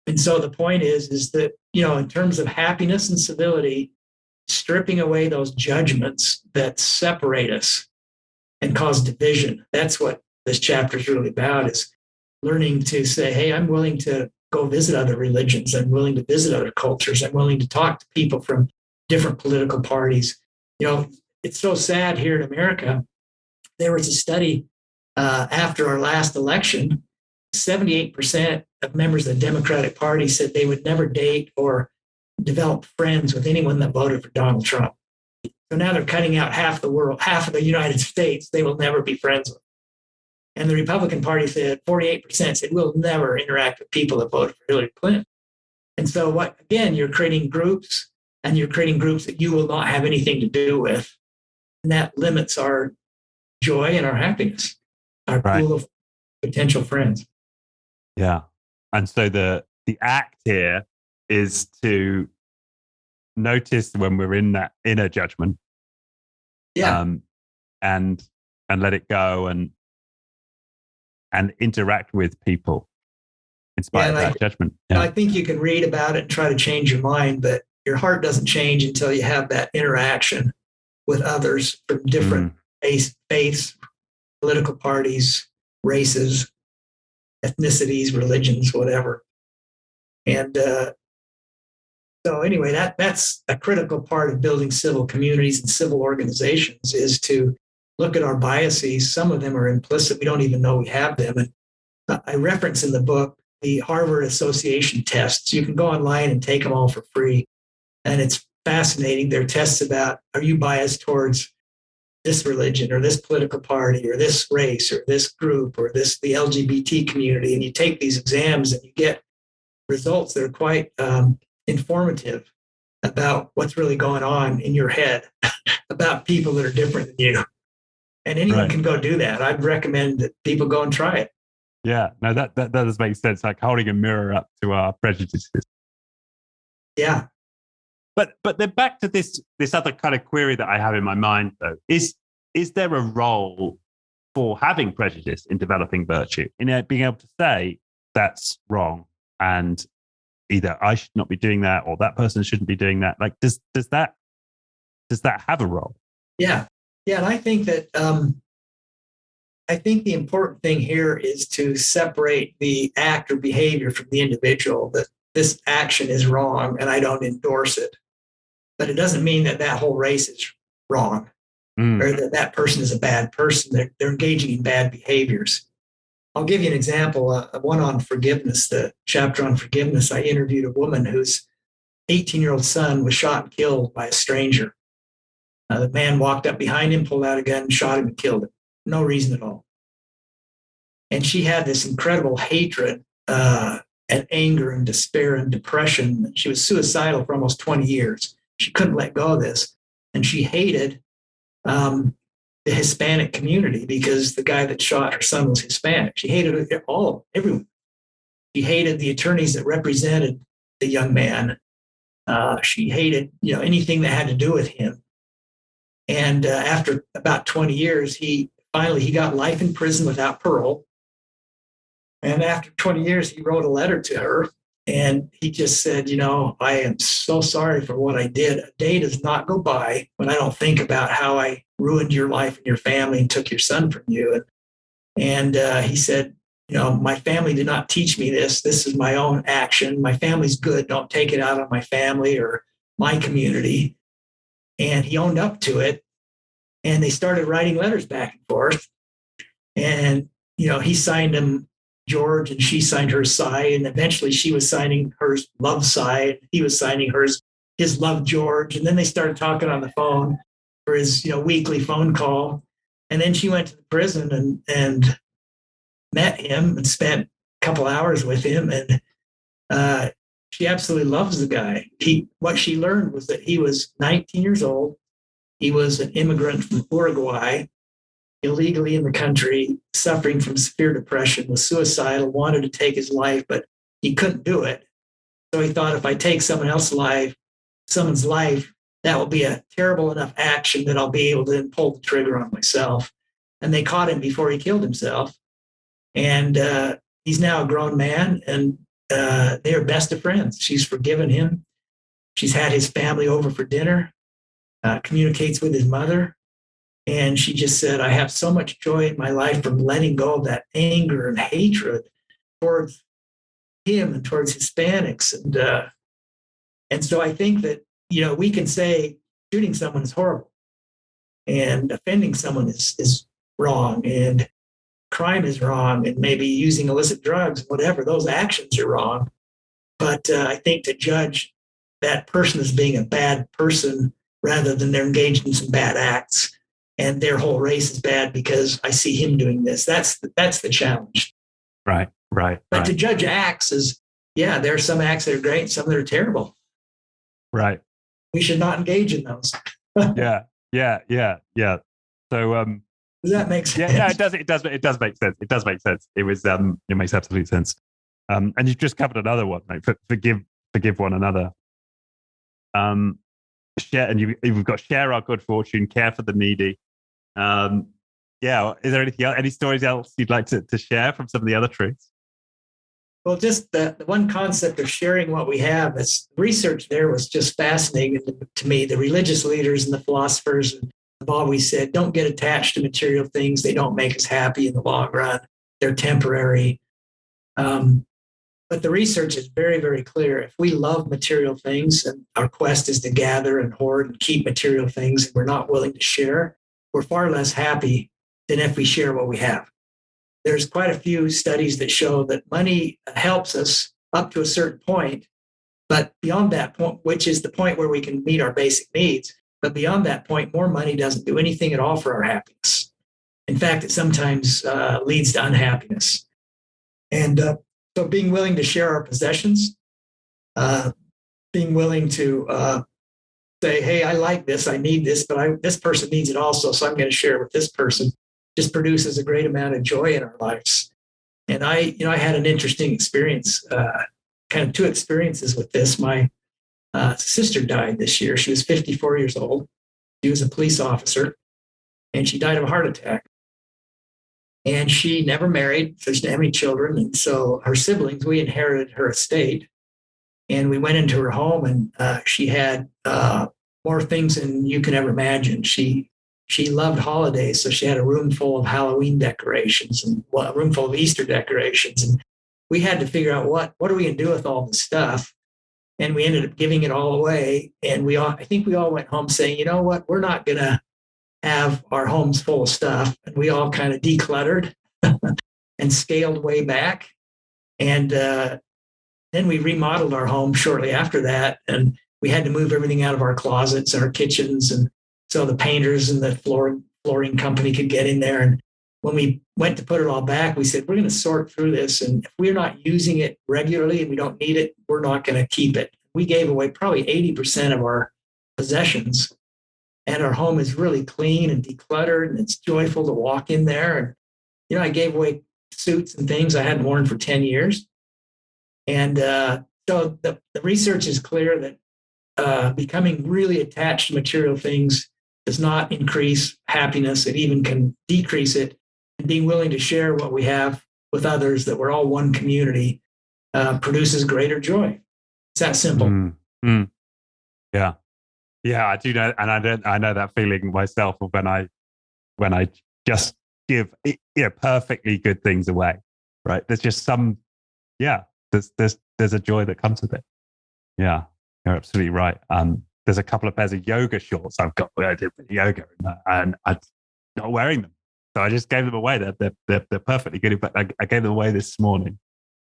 And so the point is that, in terms of happiness and civility, stripping away those judgments that separate us and cause division. That's what this chapter is really about, is learning to say, hey, I'm willing to go visit other religions. I'm willing to visit other cultures. I'm willing to talk to people from different political parties. It's so sad here in America. There was a study after our last election, 78% of members of the Democratic Party said they would never date or develop friends with anyone that voted for Donald Trump. So now they're cutting out half the world, half of the United States they will never be friends with. And the Republican Party said 48% said we'll never interact with people that voted for Hillary Clinton. And so you're creating groups, and you're creating groups that you will not have anything to do with. And that limits our joy and our happiness, our pool of potential friends. Yeah. And so the act here is to notice when we're in that inner judgment. Yeah. And let it go and interact with people in spite of that judgment. Yeah. I think you can read about it and try to change your mind, but your heart doesn't change until you have that interaction with others from different faiths, political parties, races, ethnicities, religions, whatever. And so anyway, that's a critical part of building civil communities and civil organizations, is to look at our biases. Some of them are implicit. We don't even know we have them. And I reference in the book the Harvard Association tests. You can go online and take them all for free. And it's fascinating. They're tests about, are you biased towards this religion or this political party or this race or this group or the LGBT community? And you take these exams and you get results that are quite informative about what's really going on in your head about people that are different than you. And anyone can go do that. I'd recommend that people go and try it. Yeah, no, that does make sense. Like holding a mirror up to our prejudices. Yeah. But then back to this other kind of query that I have in my mind, though, is there a role for having prejudice in developing virtue, in being able to say that's wrong and either I should not be doing that or that person shouldn't be doing that? Like, does that have a role? Yeah. And I think that the important thing here is to separate the act or behavior from the individual. That this action is wrong and I don't endorse it, but it doesn't mean that whole race is wrong or that person is a bad person. They're engaging in bad behaviors. I'll give you an example. One on forgiveness, the chapter on forgiveness. I interviewed a woman whose 18-year-old son was shot and killed by a stranger. The man walked up behind him, pulled out a gun, shot him, and killed him. no reason at all. And she had this incredible hatred and anger and despair and depression. She was suicidal for almost 20 years. She couldn't let go of this. And she hated the Hispanic community because the guy that shot her son was Hispanic. She hated everyone. She hated the attorneys that represented the young man. She hated, anything that had to do with him. And after about 20 years, he got life in prison without parole. And after 20 years, he wrote a letter to her, and he just said, I am so sorry for what I did. A day does not go by when I don't think about how I ruined your life and your family and took your son from you. And he said, my family did not teach me this. This is my own action. My family's good. Don't take it out on my family or my community. And he owned up to it. And they started writing letters back and forth. And, he signed them George, and she signed her side. And eventually she was signing her love side. He was signing his love George. And then they started talking on the phone for his, weekly phone call. And then she went to the prison and met him and spent a couple hours with him. And she absolutely loves the guy. What she learned was that he was 19 years old. He was an immigrant from Uruguay, illegally in the country, suffering from severe depression, was suicidal, wanted to take his life, but he couldn't do it. So he thought, if I take someone's life, that will be a terrible enough action that I'll be able to then pull the trigger on myself. And they caught him before he killed himself. And he's now a grown man, and they are best of friends. She's forgiven him. She's had his family over for dinner, communicates with his mother. And she just said, I have so much joy in my life from letting go of that anger and hatred towards him and towards Hispanics. And so I think that, we can say shooting someone is horrible and offending someone is wrong and crime is wrong, and maybe using illicit drugs, whatever, those actions are wrong. But I think to judge that person as being a bad person rather than they're engaged in some bad acts and their whole race is bad because I see him doing this, that's the challenge. Right. But to judge acts is, there are some acts that are great, some that are terrible. Right. We should not engage in those. Yeah. So, does that make sense? Yeah, it does make sense. It does make sense. It makes absolute sense. And you've just covered another one, mate. Forgive one another. Share, and you've got share our good fortune, care for the needy. Is there anything else, any stories else you'd like to share from some of the other truths? Well, just the one concept of sharing what we have, research there was just fascinating to me. The religious leaders and the philosophers have always said, don't get attached to material things. They don't make us happy in the long run. They're temporary. But the research is very, very clear. If we love material things and our quest is to gather and hoard and keep material things, and we're not willing to share, we're far less happy than if we share what we have. There's quite a few studies that show that money helps us up to a certain point, but beyond that point, which is the point where we can meet our basic needs, but beyond that point, more money doesn't do anything at all for our happiness. In fact, it sometimes leads to unhappiness. And so being willing to share our possessions, being willing to say, hey, I like this, I need this, but this person needs it also, so I'm going to share it with this person, just produces a great amount of joy in our lives. And I had an interesting experience, kind of two experiences with this. My sister died this year. She was 54 years old. She was a police officer, and she died of a heart attack. And she never married, so she didn't have any children. And so her siblings, we inherited her estate. And we went into her home, and she had more things than you can ever imagine. She loved holidays, so she had a room full of Halloween decorations and a room full of Easter decorations. And we had to figure out what are we going to do with all this stuff. And we ended up giving it all away. And I think we all went home saying, you know what, we're not going to have our homes full of stuff. And we all kind of decluttered and scaled way back. And then we remodeled our home shortly after that. And we had to move everything out of our closets and our kitchens. And so the painters and the flooring company could get in there. And when we went to put it all back, we said, we're going to sort through this. And if we're not using it regularly and we don't need it, we're not going to keep it. We gave away probably 80% of our possessions. And our home is really clean and decluttered, and it's joyful to walk in there. And, I gave away suits and things I hadn't worn for 10 years. And so the research is clear that becoming really attached to material things does not increase happiness. It even can decrease it. And being willing to share what we have with others, that we're all one community, produces greater joy. It's that simple. Yeah. Yeah, I do know, and I know that feeling myself of when I just give perfectly good things away, right? There's just there's a joy that comes with it. Yeah, you're absolutely right. There's a couple of pairs of yoga shorts I've got where I did yoga, and I'm not wearing them, so I just gave them away. They're perfectly good, but I gave them away this morning,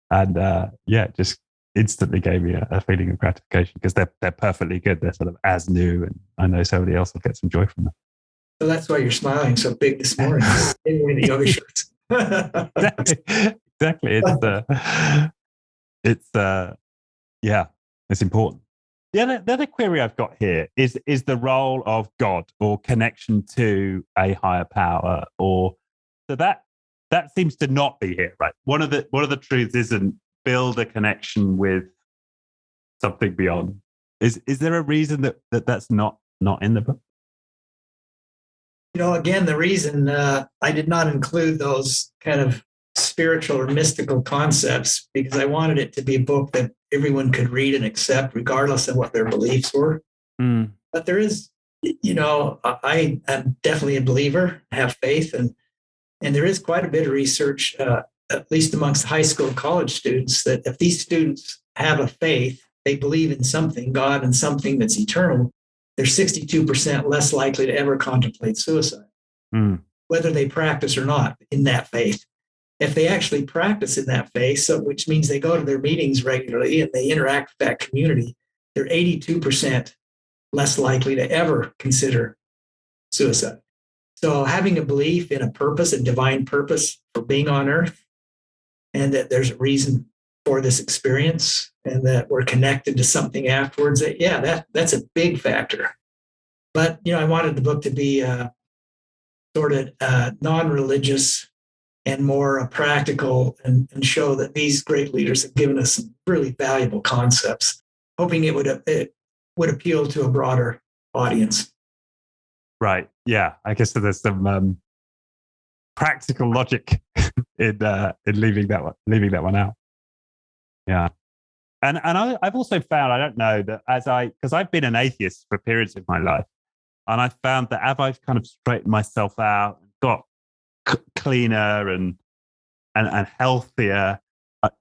and just instantly gave me a feeling of gratification because they're perfectly good. They're sort of as new, and I know somebody else will get some joy from them. So that's why you're smiling so big this morning. Wearing the yoga shorts. Exactly. It's important. The other query I've got here is the role of God or connection to a higher power, or so that seems to not be here, right? One of the truths isn't build a connection with something beyond. Is there a reason that's not in the book? Again, the reason I did not include those kind of spiritual or mystical concepts, because I wanted it to be a book that everyone could read and accept, regardless of what their beliefs were. But there is, I am definitely a believer, have faith, and there is quite a bit of research, at least amongst high school and college students, that if these students have a faith, they believe in something, God, and something that's eternal, they're 62% less likely to ever contemplate suicide, whether they practice or not in that faith. If they actually practice in that faith, which means they go to their meetings regularly and they interact with that community, they're 82% less likely to ever consider suicide. So having a belief in a purpose, a divine purpose for being on earth, and that there's a reason for this experience and that we're connected to something afterwards, that's a big factor. But, I wanted the book to be sort of non-religious and more practical, and show that these great leaders have given us some really valuable concepts, hoping it would appeal to a broader audience. Right. Yeah. I guess there's some practical logic in leaving that one out. Yeah. And I've also found, I don't know, that because I've been an atheist for periods of my life, and I found that as I've kind of straightened myself out, got cleaner and healthier,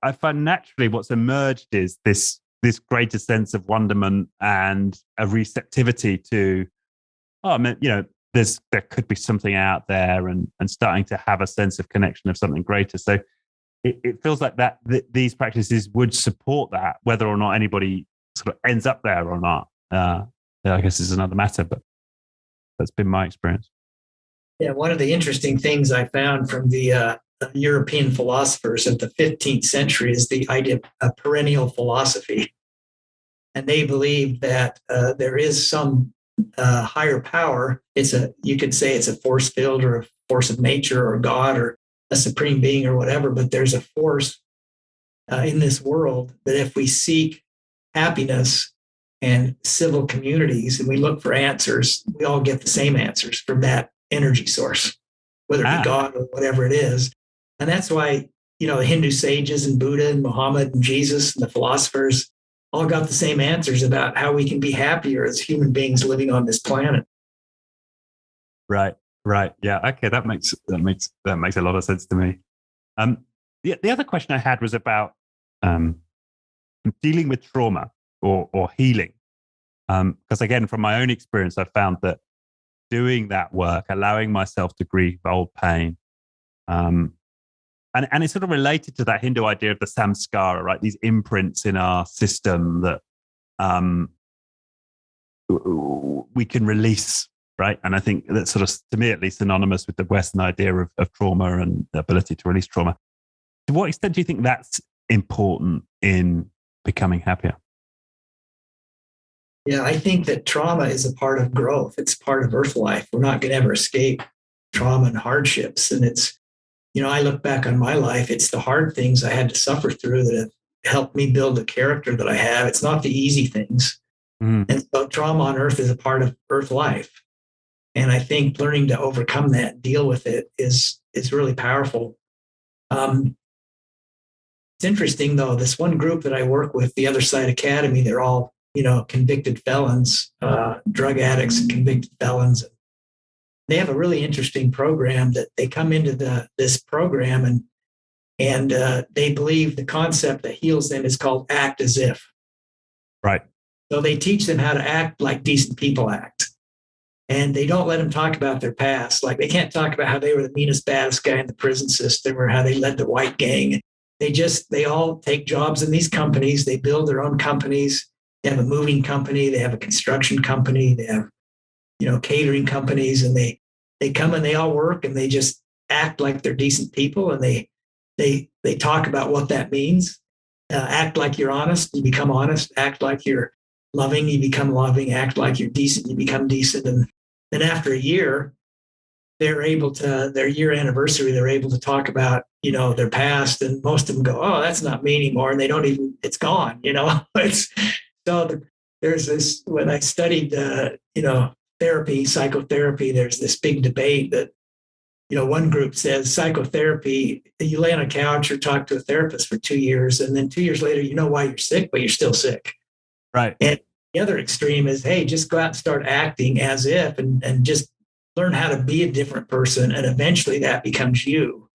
I find naturally what's emerged is this greater sense of wonderment and a receptivity to, there could be something out there, and starting to have a sense of connection of something greater. So it feels like that these practices would support that, whether or not anybody sort of ends up there or not. I guess is another matter, but that's been my experience. Yeah, one of the interesting things I found from the European philosophers of the 15th century is the idea of perennial philosophy. And they believe that there is some higher power. You could say it's a force field or a force of nature or God or a supreme being or whatever, but there's a force in this world that if we seek happiness and civil communities and we look for answers, we all get the same answers from that energy source, whether it be God or whatever it is. And that's why, the Hindu sages and Buddha and Muhammad and Jesus and the philosophers all got the same answers about how we can be happier as human beings living on this planet. Right. Yeah. Okay. That makes a lot of sense to me. The other question I had was about dealing with trauma or healing. Because again, from my own experience, I found that doing that work, allowing myself to grieve old pain, and it's sort of related to that Hindu idea of the samskara, right? These imprints in our system that we can release, right? And I think that's sort of, to me at least, synonymous with the Western idea of trauma and the ability to release trauma. To what extent do you think that's important in becoming happier? Yeah, I think that trauma is a part of growth. It's part of Earth life. We're not going to ever escape trauma and hardships. And it's, I look back on my life, it's the hard things I had to suffer through that have helped me build the character that I have. It's not the easy things. And so trauma on Earth is a part of Earth life. And I think learning to overcome that, deal with it is really powerful. It's interesting though, this one group that I work with, the Other Side Academy, they're all, convicted felons, drug addicts and convicted felons. They have a really interesting program that they come into this program and they believe the concept that heals them is called act as if. Right. So they teach them how to act like decent people act. And they don't let them talk about their past. Like they can't talk about how they were the meanest, baddest guy in the prison system or how they led the white gang. They all take jobs in these companies. They build their own companies. They have a moving company. They have a construction company. They have, catering companies. And they come and they all work and they just act like they're decent people. And they talk about what that means. Act like you're honest. You become honest. Act like you're loving, you become loving. Act like you're decent, you become decent. And then after a year, they're able to, their year anniversary, they're able to talk about, their past. And most of them go, oh, that's not me anymore. And they don't even, it's gone, There's this, when I studied, therapy, psychotherapy, there's this big debate that, one group says psychotherapy, you lay on a couch or talk to a therapist for 2 years. And then 2 years later, you know why you're sick, but you're still sick. Right. And the other extreme is, hey, just go out and start acting as if and just learn how to be a different person. And eventually that becomes you.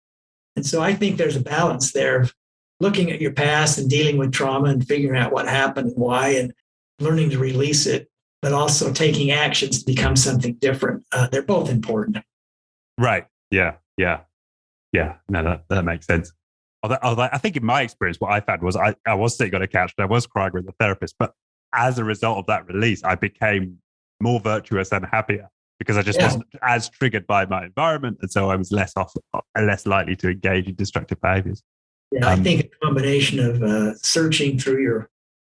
And so I think there's a balance there of looking at your past and dealing with trauma and figuring out what happened and why and learning to release it, but also taking actions to become something different. They're both important. Right. Yeah. No, that makes sense. Although I think in my experience, what I found was I was sitting on a couch and I was crying with a therapist, but as a result of that release, I became more virtuous and happier because I just wasn't as triggered by my environment. And so I was less likely to engage in destructive behaviors. Yeah, I think a combination of searching through your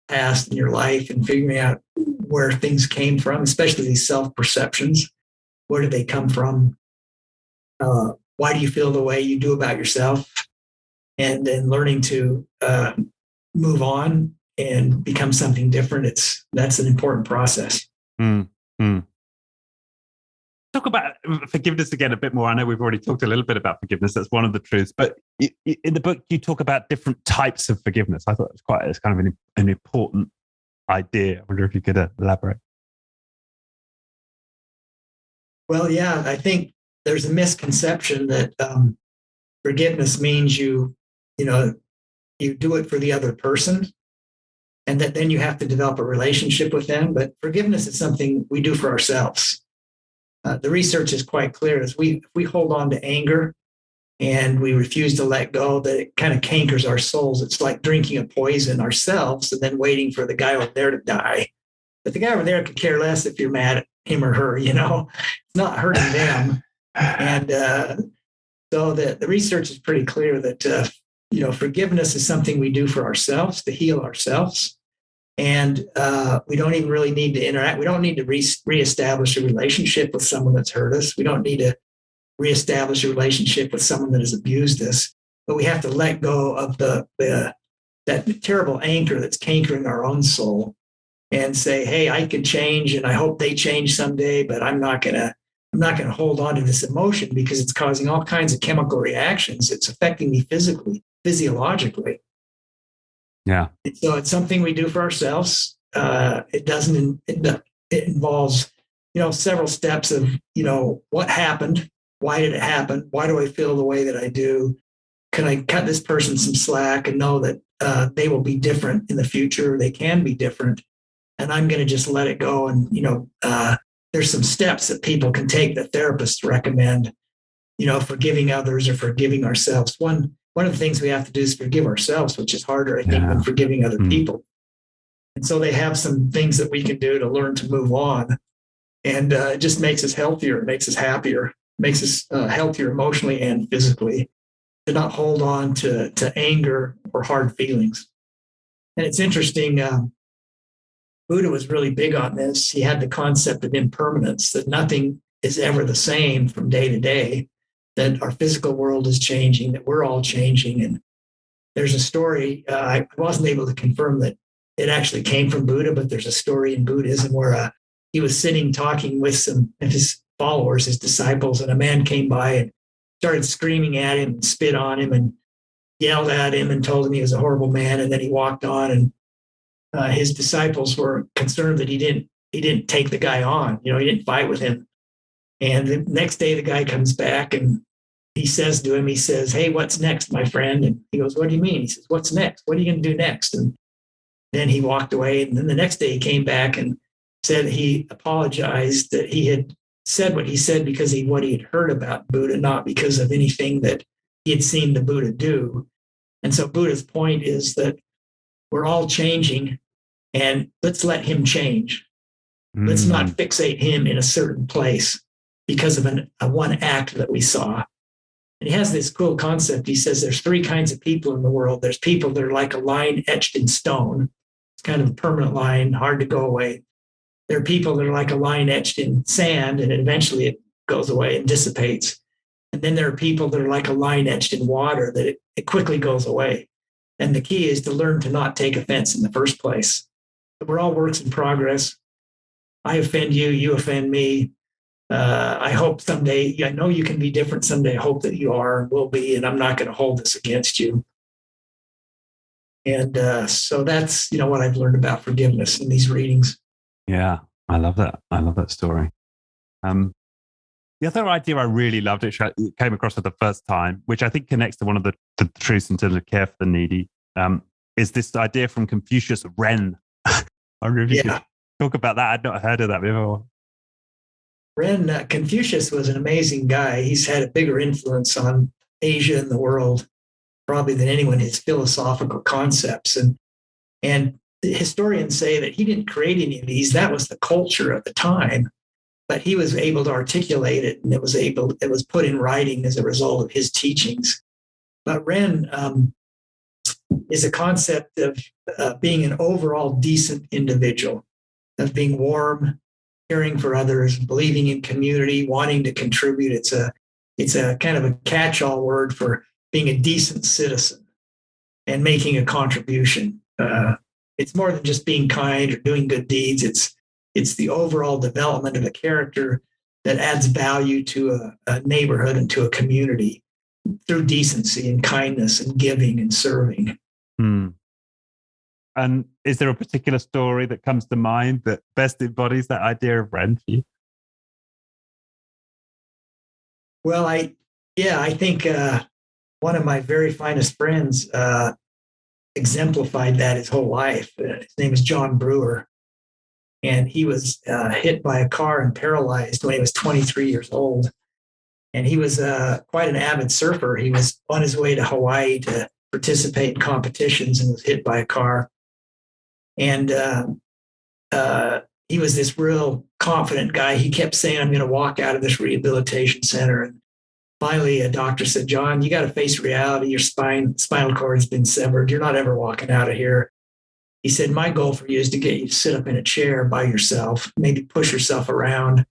past and your life and figuring out where things came from, especially these self-perceptions. Where did they come from? Why do you feel the way you do about yourself? And then learning to move on and become something different. That's an important process. Talk about forgiveness again a bit more. I know we've already talked a little bit about forgiveness. That's one of the truths. But in the book, you talk about different types of forgiveness. I thought it's kind of an important idea. I wonder if you could elaborate. Well, yeah, I think there's a misconception that forgiveness means you do it for the other person and that then you have to develop a relationship with them. But forgiveness is something we do for ourselves. The research is quite clear. As we hold on to anger and we refuse to let go, that it kind of cankers our souls. It's like drinking a poison ourselves and then waiting for the guy over there to die. But the guy over there could care less if you're mad at him or her, it's not hurting them. And so the research is pretty clear that, forgiveness is something we do for ourselves to heal ourselves. And we don't even really need to interact. We don't need to reestablish a relationship with someone that's hurt us. We don't need to reestablish a relationship with someone that has abused us. But we have to let go of that terrible anchor that's cankering our own soul and say, hey, I can change and I hope they change someday, but I'm not gonna hold on to this emotion because it's causing all kinds of chemical reactions. It's affecting me physically, physiologically. Yeah. So it's something we do for ourselves. It involves, several steps of, what happened? Why did it happen? Why do I feel the way that I do? Can I cut this person some slack and know that they will be different in the future? They can be different. And I'm going to just let it go. And, there's some steps that people can take that therapists recommend, forgiving others or forgiving ourselves. One of the things we have to do is forgive ourselves, which is harder, I think, than forgiving other people. And so they have some things that we can do to learn to move on. And it just makes us healthier, it makes us happier, makes us healthier emotionally and physically, to not hold on to anger or hard feelings. And it's interesting, Buddha was really big on this. He had the concept of impermanence, that nothing is ever the same from day to day, that our physical world is changing, that we're all changing. And there's a story, I wasn't able to confirm that it actually came from Buddha, but there's a story in Buddhism where he was sitting talking with some of his followers, his disciples, and a man came by and started screaming at him and spit on him and yelled at him and told him he was a horrible man. And then he walked on, and his disciples were concerned that he didn't take the guy on. He didn't fight with him. And the next day the guy comes back and he says to him, he says, "Hey, what's next, my friend?" And he goes, "What do you mean?" He says, "What's next? What are you going to do next?" And then he walked away. And then the next day he came back and said he apologized, that he had said what he said because what he had heard about Buddha, not because of anything that he had seen the Buddha do. And so Buddha's point is that we're all changing, and let's let him change. Let's not fixate him in a certain place because of a one act that we saw. And he has this cool concept. He says there's three kinds of people in the world. There's people that are like a line etched in stone. It's kind of a permanent line, hard to go away. There are people that are like a line etched in sand, and eventually it goes away and dissipates. And then there are people that are like a line etched in water, that it quickly goes away. And the key is to learn to not take offense in the first place. But we're all works in progress. I offend you, you offend me. I hope someday, I know you can be different someday. I hope that you are and will be, and I'm not going to hold this against you. And so that's, what I've learned about forgiveness in these readings. Yeah, I love that. I love that story. The other idea I really loved, which I came across for the first time, which I think connects to one of the truths in terms of care for the needy, is this idea from Confucius, Ren. I wonder if you could talk about that. I'd not heard of that before. Ren, Confucius was an amazing guy. He's had a bigger influence on Asia and the world probably than anyone, his philosophical concepts. And the historians say that he didn't create any of these. That was the culture at the time. But he was able to articulate it, and it was put in writing as a result of his teachings. But Ren is a concept of being an overall decent individual, of being warm, caring for others, believing in community, wanting to contribute. It's a kind of a catch-all word for being a decent citizen and making a contribution. It's more than just being kind or doing good deeds. It's the overall development of a character that adds value to a neighborhood and to a community through decency and kindness and giving and serving. And is there a particular story that comes to mind that best embodies that idea of Ren for you? Well, I think one of my very finest friends exemplified that his whole life. His name is John Brewer. And he was hit by a car and paralyzed when he was 23 years old. And he was quite an avid surfer. He was on his way to Hawaii to participate in competitions and was hit by a car. And he was this real confident guy. He kept saying, "I'm going to walk out of this rehabilitation center." And finally, a doctor said, "John, you got to face reality. Your spinal cord has been severed. You're not ever walking out of here." He said, "My goal for you is to get you to sit up in a chair by yourself, maybe push yourself around."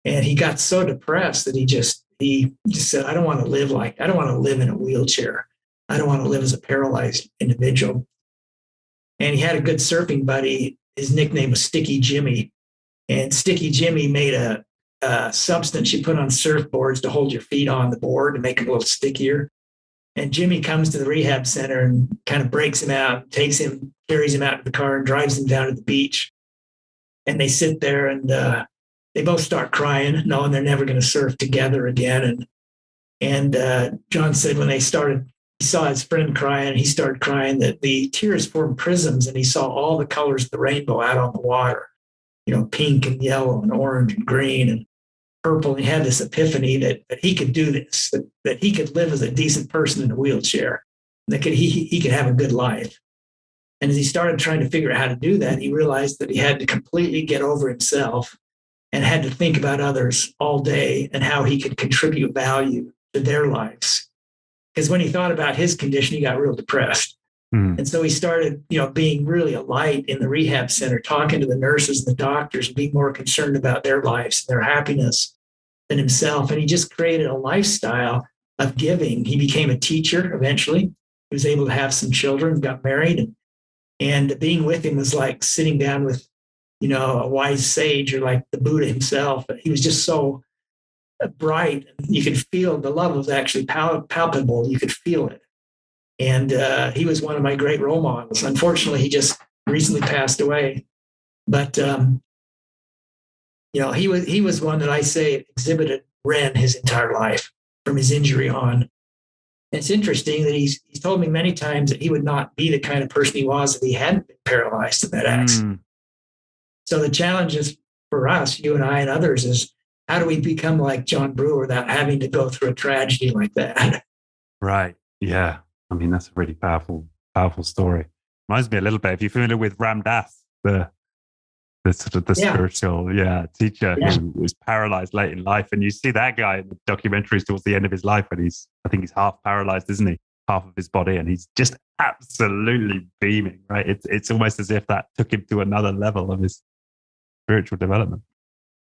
And he got so depressed that he just said, I don't want to live in a wheelchair. I don't want to live as a paralyzed individual. And he had a good surfing buddy. His nickname was Sticky Jimmy. And Sticky Jimmy made a substance you put on surfboards to hold your feet on the board to make them a little stickier. And Jimmy comes to the rehab center and kind of breaks him out, carries him out to the car and drives him down to the beach. And they sit there and they both start crying, knowing they're never going to surf together again. And John said when he saw his friend crying, and he started crying, that the tears formed prisms, and he saw all the colors of the rainbow out on the water, pink and yellow and orange and green and purple. And he had this epiphany that he could do this, that he could live as a decent person in a wheelchair, that he could have a good life. And as he started trying to figure out how to do that, he realized that he had to completely get over himself and had to think about others all day and how he could contribute value to their lives. Because when he thought about his condition, he got real depressed. And so he started, being really a light in the rehab center, talking to the nurses and the doctors, and being more concerned about their lives, their happiness than himself. And he just created a lifestyle of giving. He became a teacher eventually. He was able to have some children, got married, and being with him was like sitting down with, a wise sage or like the Buddha himself. He was just so bright. You could feel the love was actually palpable. You could feel it. And he was one of my great role models. Unfortunately, he just recently passed away. But he was one that I say exhibited Ren his entire life from his injury on. And it's interesting that he's told me many times that he would not be the kind of person he was if he hadn't been paralyzed in that accident. So the challenge is for us, you and I and others, is how do we become like John Brewer without having to go through a tragedy like that? Right. Yeah. I mean, that's a really powerful story. Reminds me a little bit, if you're familiar with Ram Dass, the sort of the spiritual teacher who was paralyzed late in life. And you see that guy in the documentaries towards the end of his life, and I think he's half paralyzed, isn't he? Half of his body, and he's just absolutely beaming, right? It's almost as if that took him to another level of his spiritual development.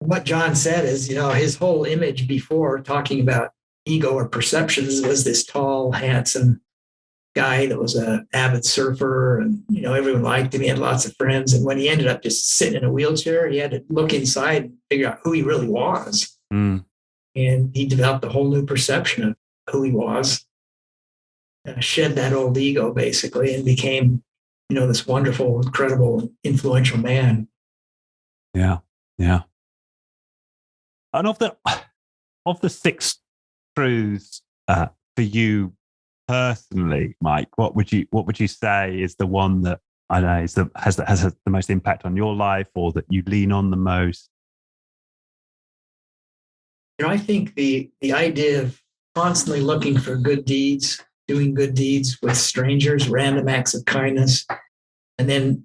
What John said is, his whole image before talking about ego or perceptions was this tall, handsome guy that was an avid surfer, and everyone liked him. He had lots of friends, and when he ended up just sitting in a wheelchair, he had to look inside and figure out who he really was. And he developed a whole new perception of who he was, shed that old ego basically, and became this wonderful, incredible, influential man. And of the 6 truths for you personally, Mike, what would you say is the one that I know has the most impact on your life, or that you lean on the most? I think the idea of constantly looking for good deeds, doing good deeds with strangers, random acts of kindness, and then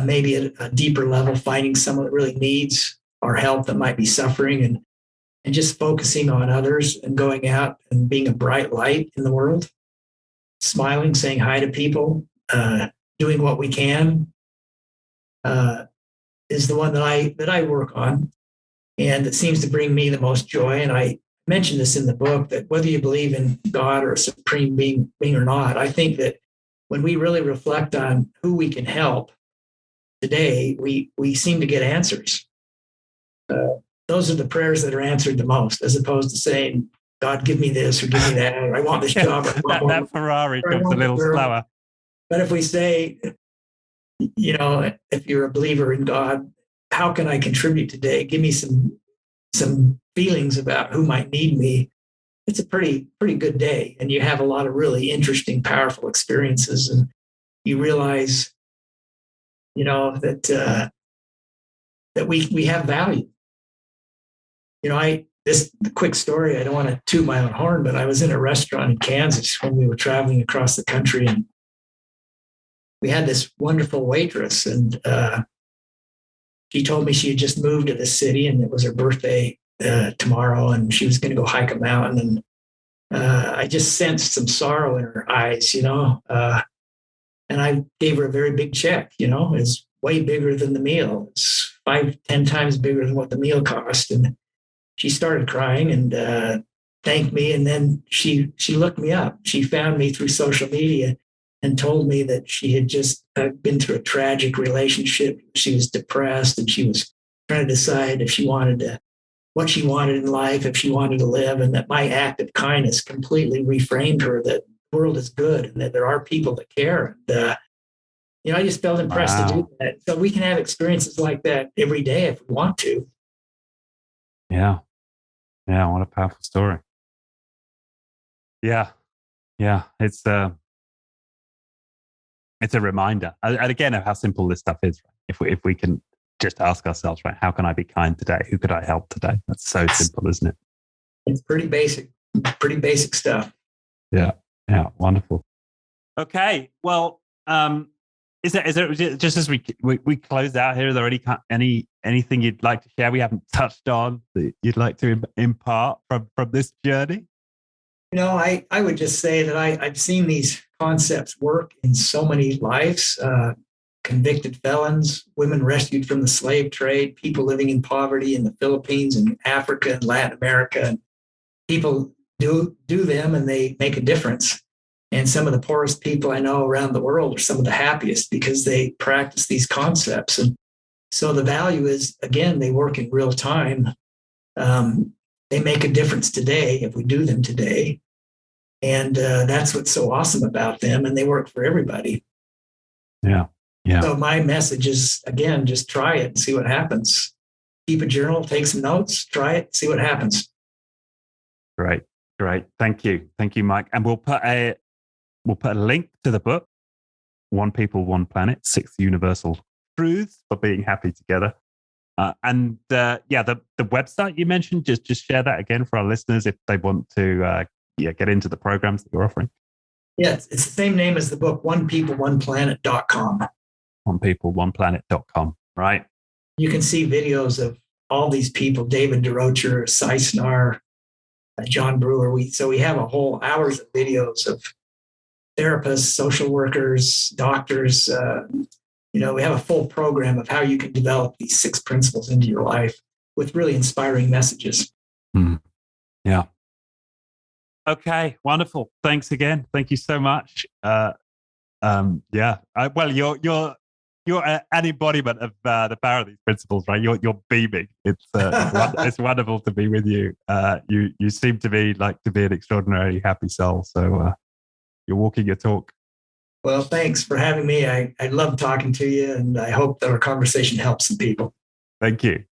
maybe at a deeper level, finding someone that really needs our help, that might be suffering, and just focusing on others and going out and being a bright light in the world, smiling, saying hi to people, doing what we can, is the one that I work on, and it seems to bring me the most joy. And I mentioned this in the book, that whether you believe in God or a supreme being or not, I think that when we really reflect on who we can help today, we seem to get answers. Those are the prayers that are answered the most, as opposed to saying, God, give me this or give me that, or I want this job. Or that Ferrari comes a little slower. But if we say, if you're a believer in God, how can I contribute today? Give me some feelings about who might need me. It's a pretty good day, and you have a lot of really interesting, powerful experiences, and you realize, that we have value. This quick story, I don't want to toot my own horn, but I was in a restaurant in Kansas when we were traveling across the country, and we had this wonderful waitress, and she told me she had just moved to the city, and it was her birthday tomorrow, and she was going to go hike a mountain. And I just sensed some sorrow in her eyes, and I gave her a very big check. It's way bigger than the meal. It's 5-10 times bigger than what the meal cost. And she started crying and thanked me. And then she looked me up. She found me through social media and told me that she had just been through a tragic relationship. She was depressed, and she was trying to decide if she wanted what she wanted in life, if she wanted to live, and that my act of kindness completely reframed her, that the world is good and that there are people that care. And, I just felt impressed to do that. So we can have experiences like that every day if we want to. Yeah. What a powerful story. Yeah. It's a reminder, and again, of how simple this stuff is. Right? If we can just ask ourselves, right, how can I be kind today? Who could I help today? That's so simple, isn't it? It's pretty basic stuff. Yeah. Wonderful. Okay. Well, Is there just as we close out here? Are there anything you'd like to share we haven't touched on that you'd like to impart from this journey? I would just say that I've seen these concepts work in so many lives. Convicted felons, women rescued from the slave trade, people living in poverty in the Philippines and Africa and Latin America. And people do them and they make a difference. And some of the poorest people I know around the world are some of the happiest because they practice these concepts. And so the value is, again, they work in real time. They make a difference today if we do them today. And that's what's so awesome about them. And they work for everybody. Yeah. Yeah. So my message is, again, just try it and see what happens. Keep a journal, take some notes, try it, see what happens. Great. Thank you, Mike. And we'll put a link to the book, One People, One Planet: 6 Universal Truths for Being Happy Together. The website you mentioned, just share that again for our listeners if they want to get into the programs that you're offering. Yeah, it's the same name as the book, onepeopleoneplanet.com. Onepeopleoneplanet.com, right? You can see videos of all these people, David DeRocher, Seisnar, John Brewer. We have a whole hours of videos of therapists, social workers, doctors. We have a full program of how you can develop these 6 principles into your life with really inspiring messages. Yeah. Okay, wonderful. Thanks again. Thank you so much. You're an embodiment of the power of these principles, right? You're beaming. It's wonderful to be with you. You seem to be an extraordinarily happy soul. So you're walking your talk. Well, thanks for having me. I love talking to you, and I hope that our conversation helps some people. Thank you.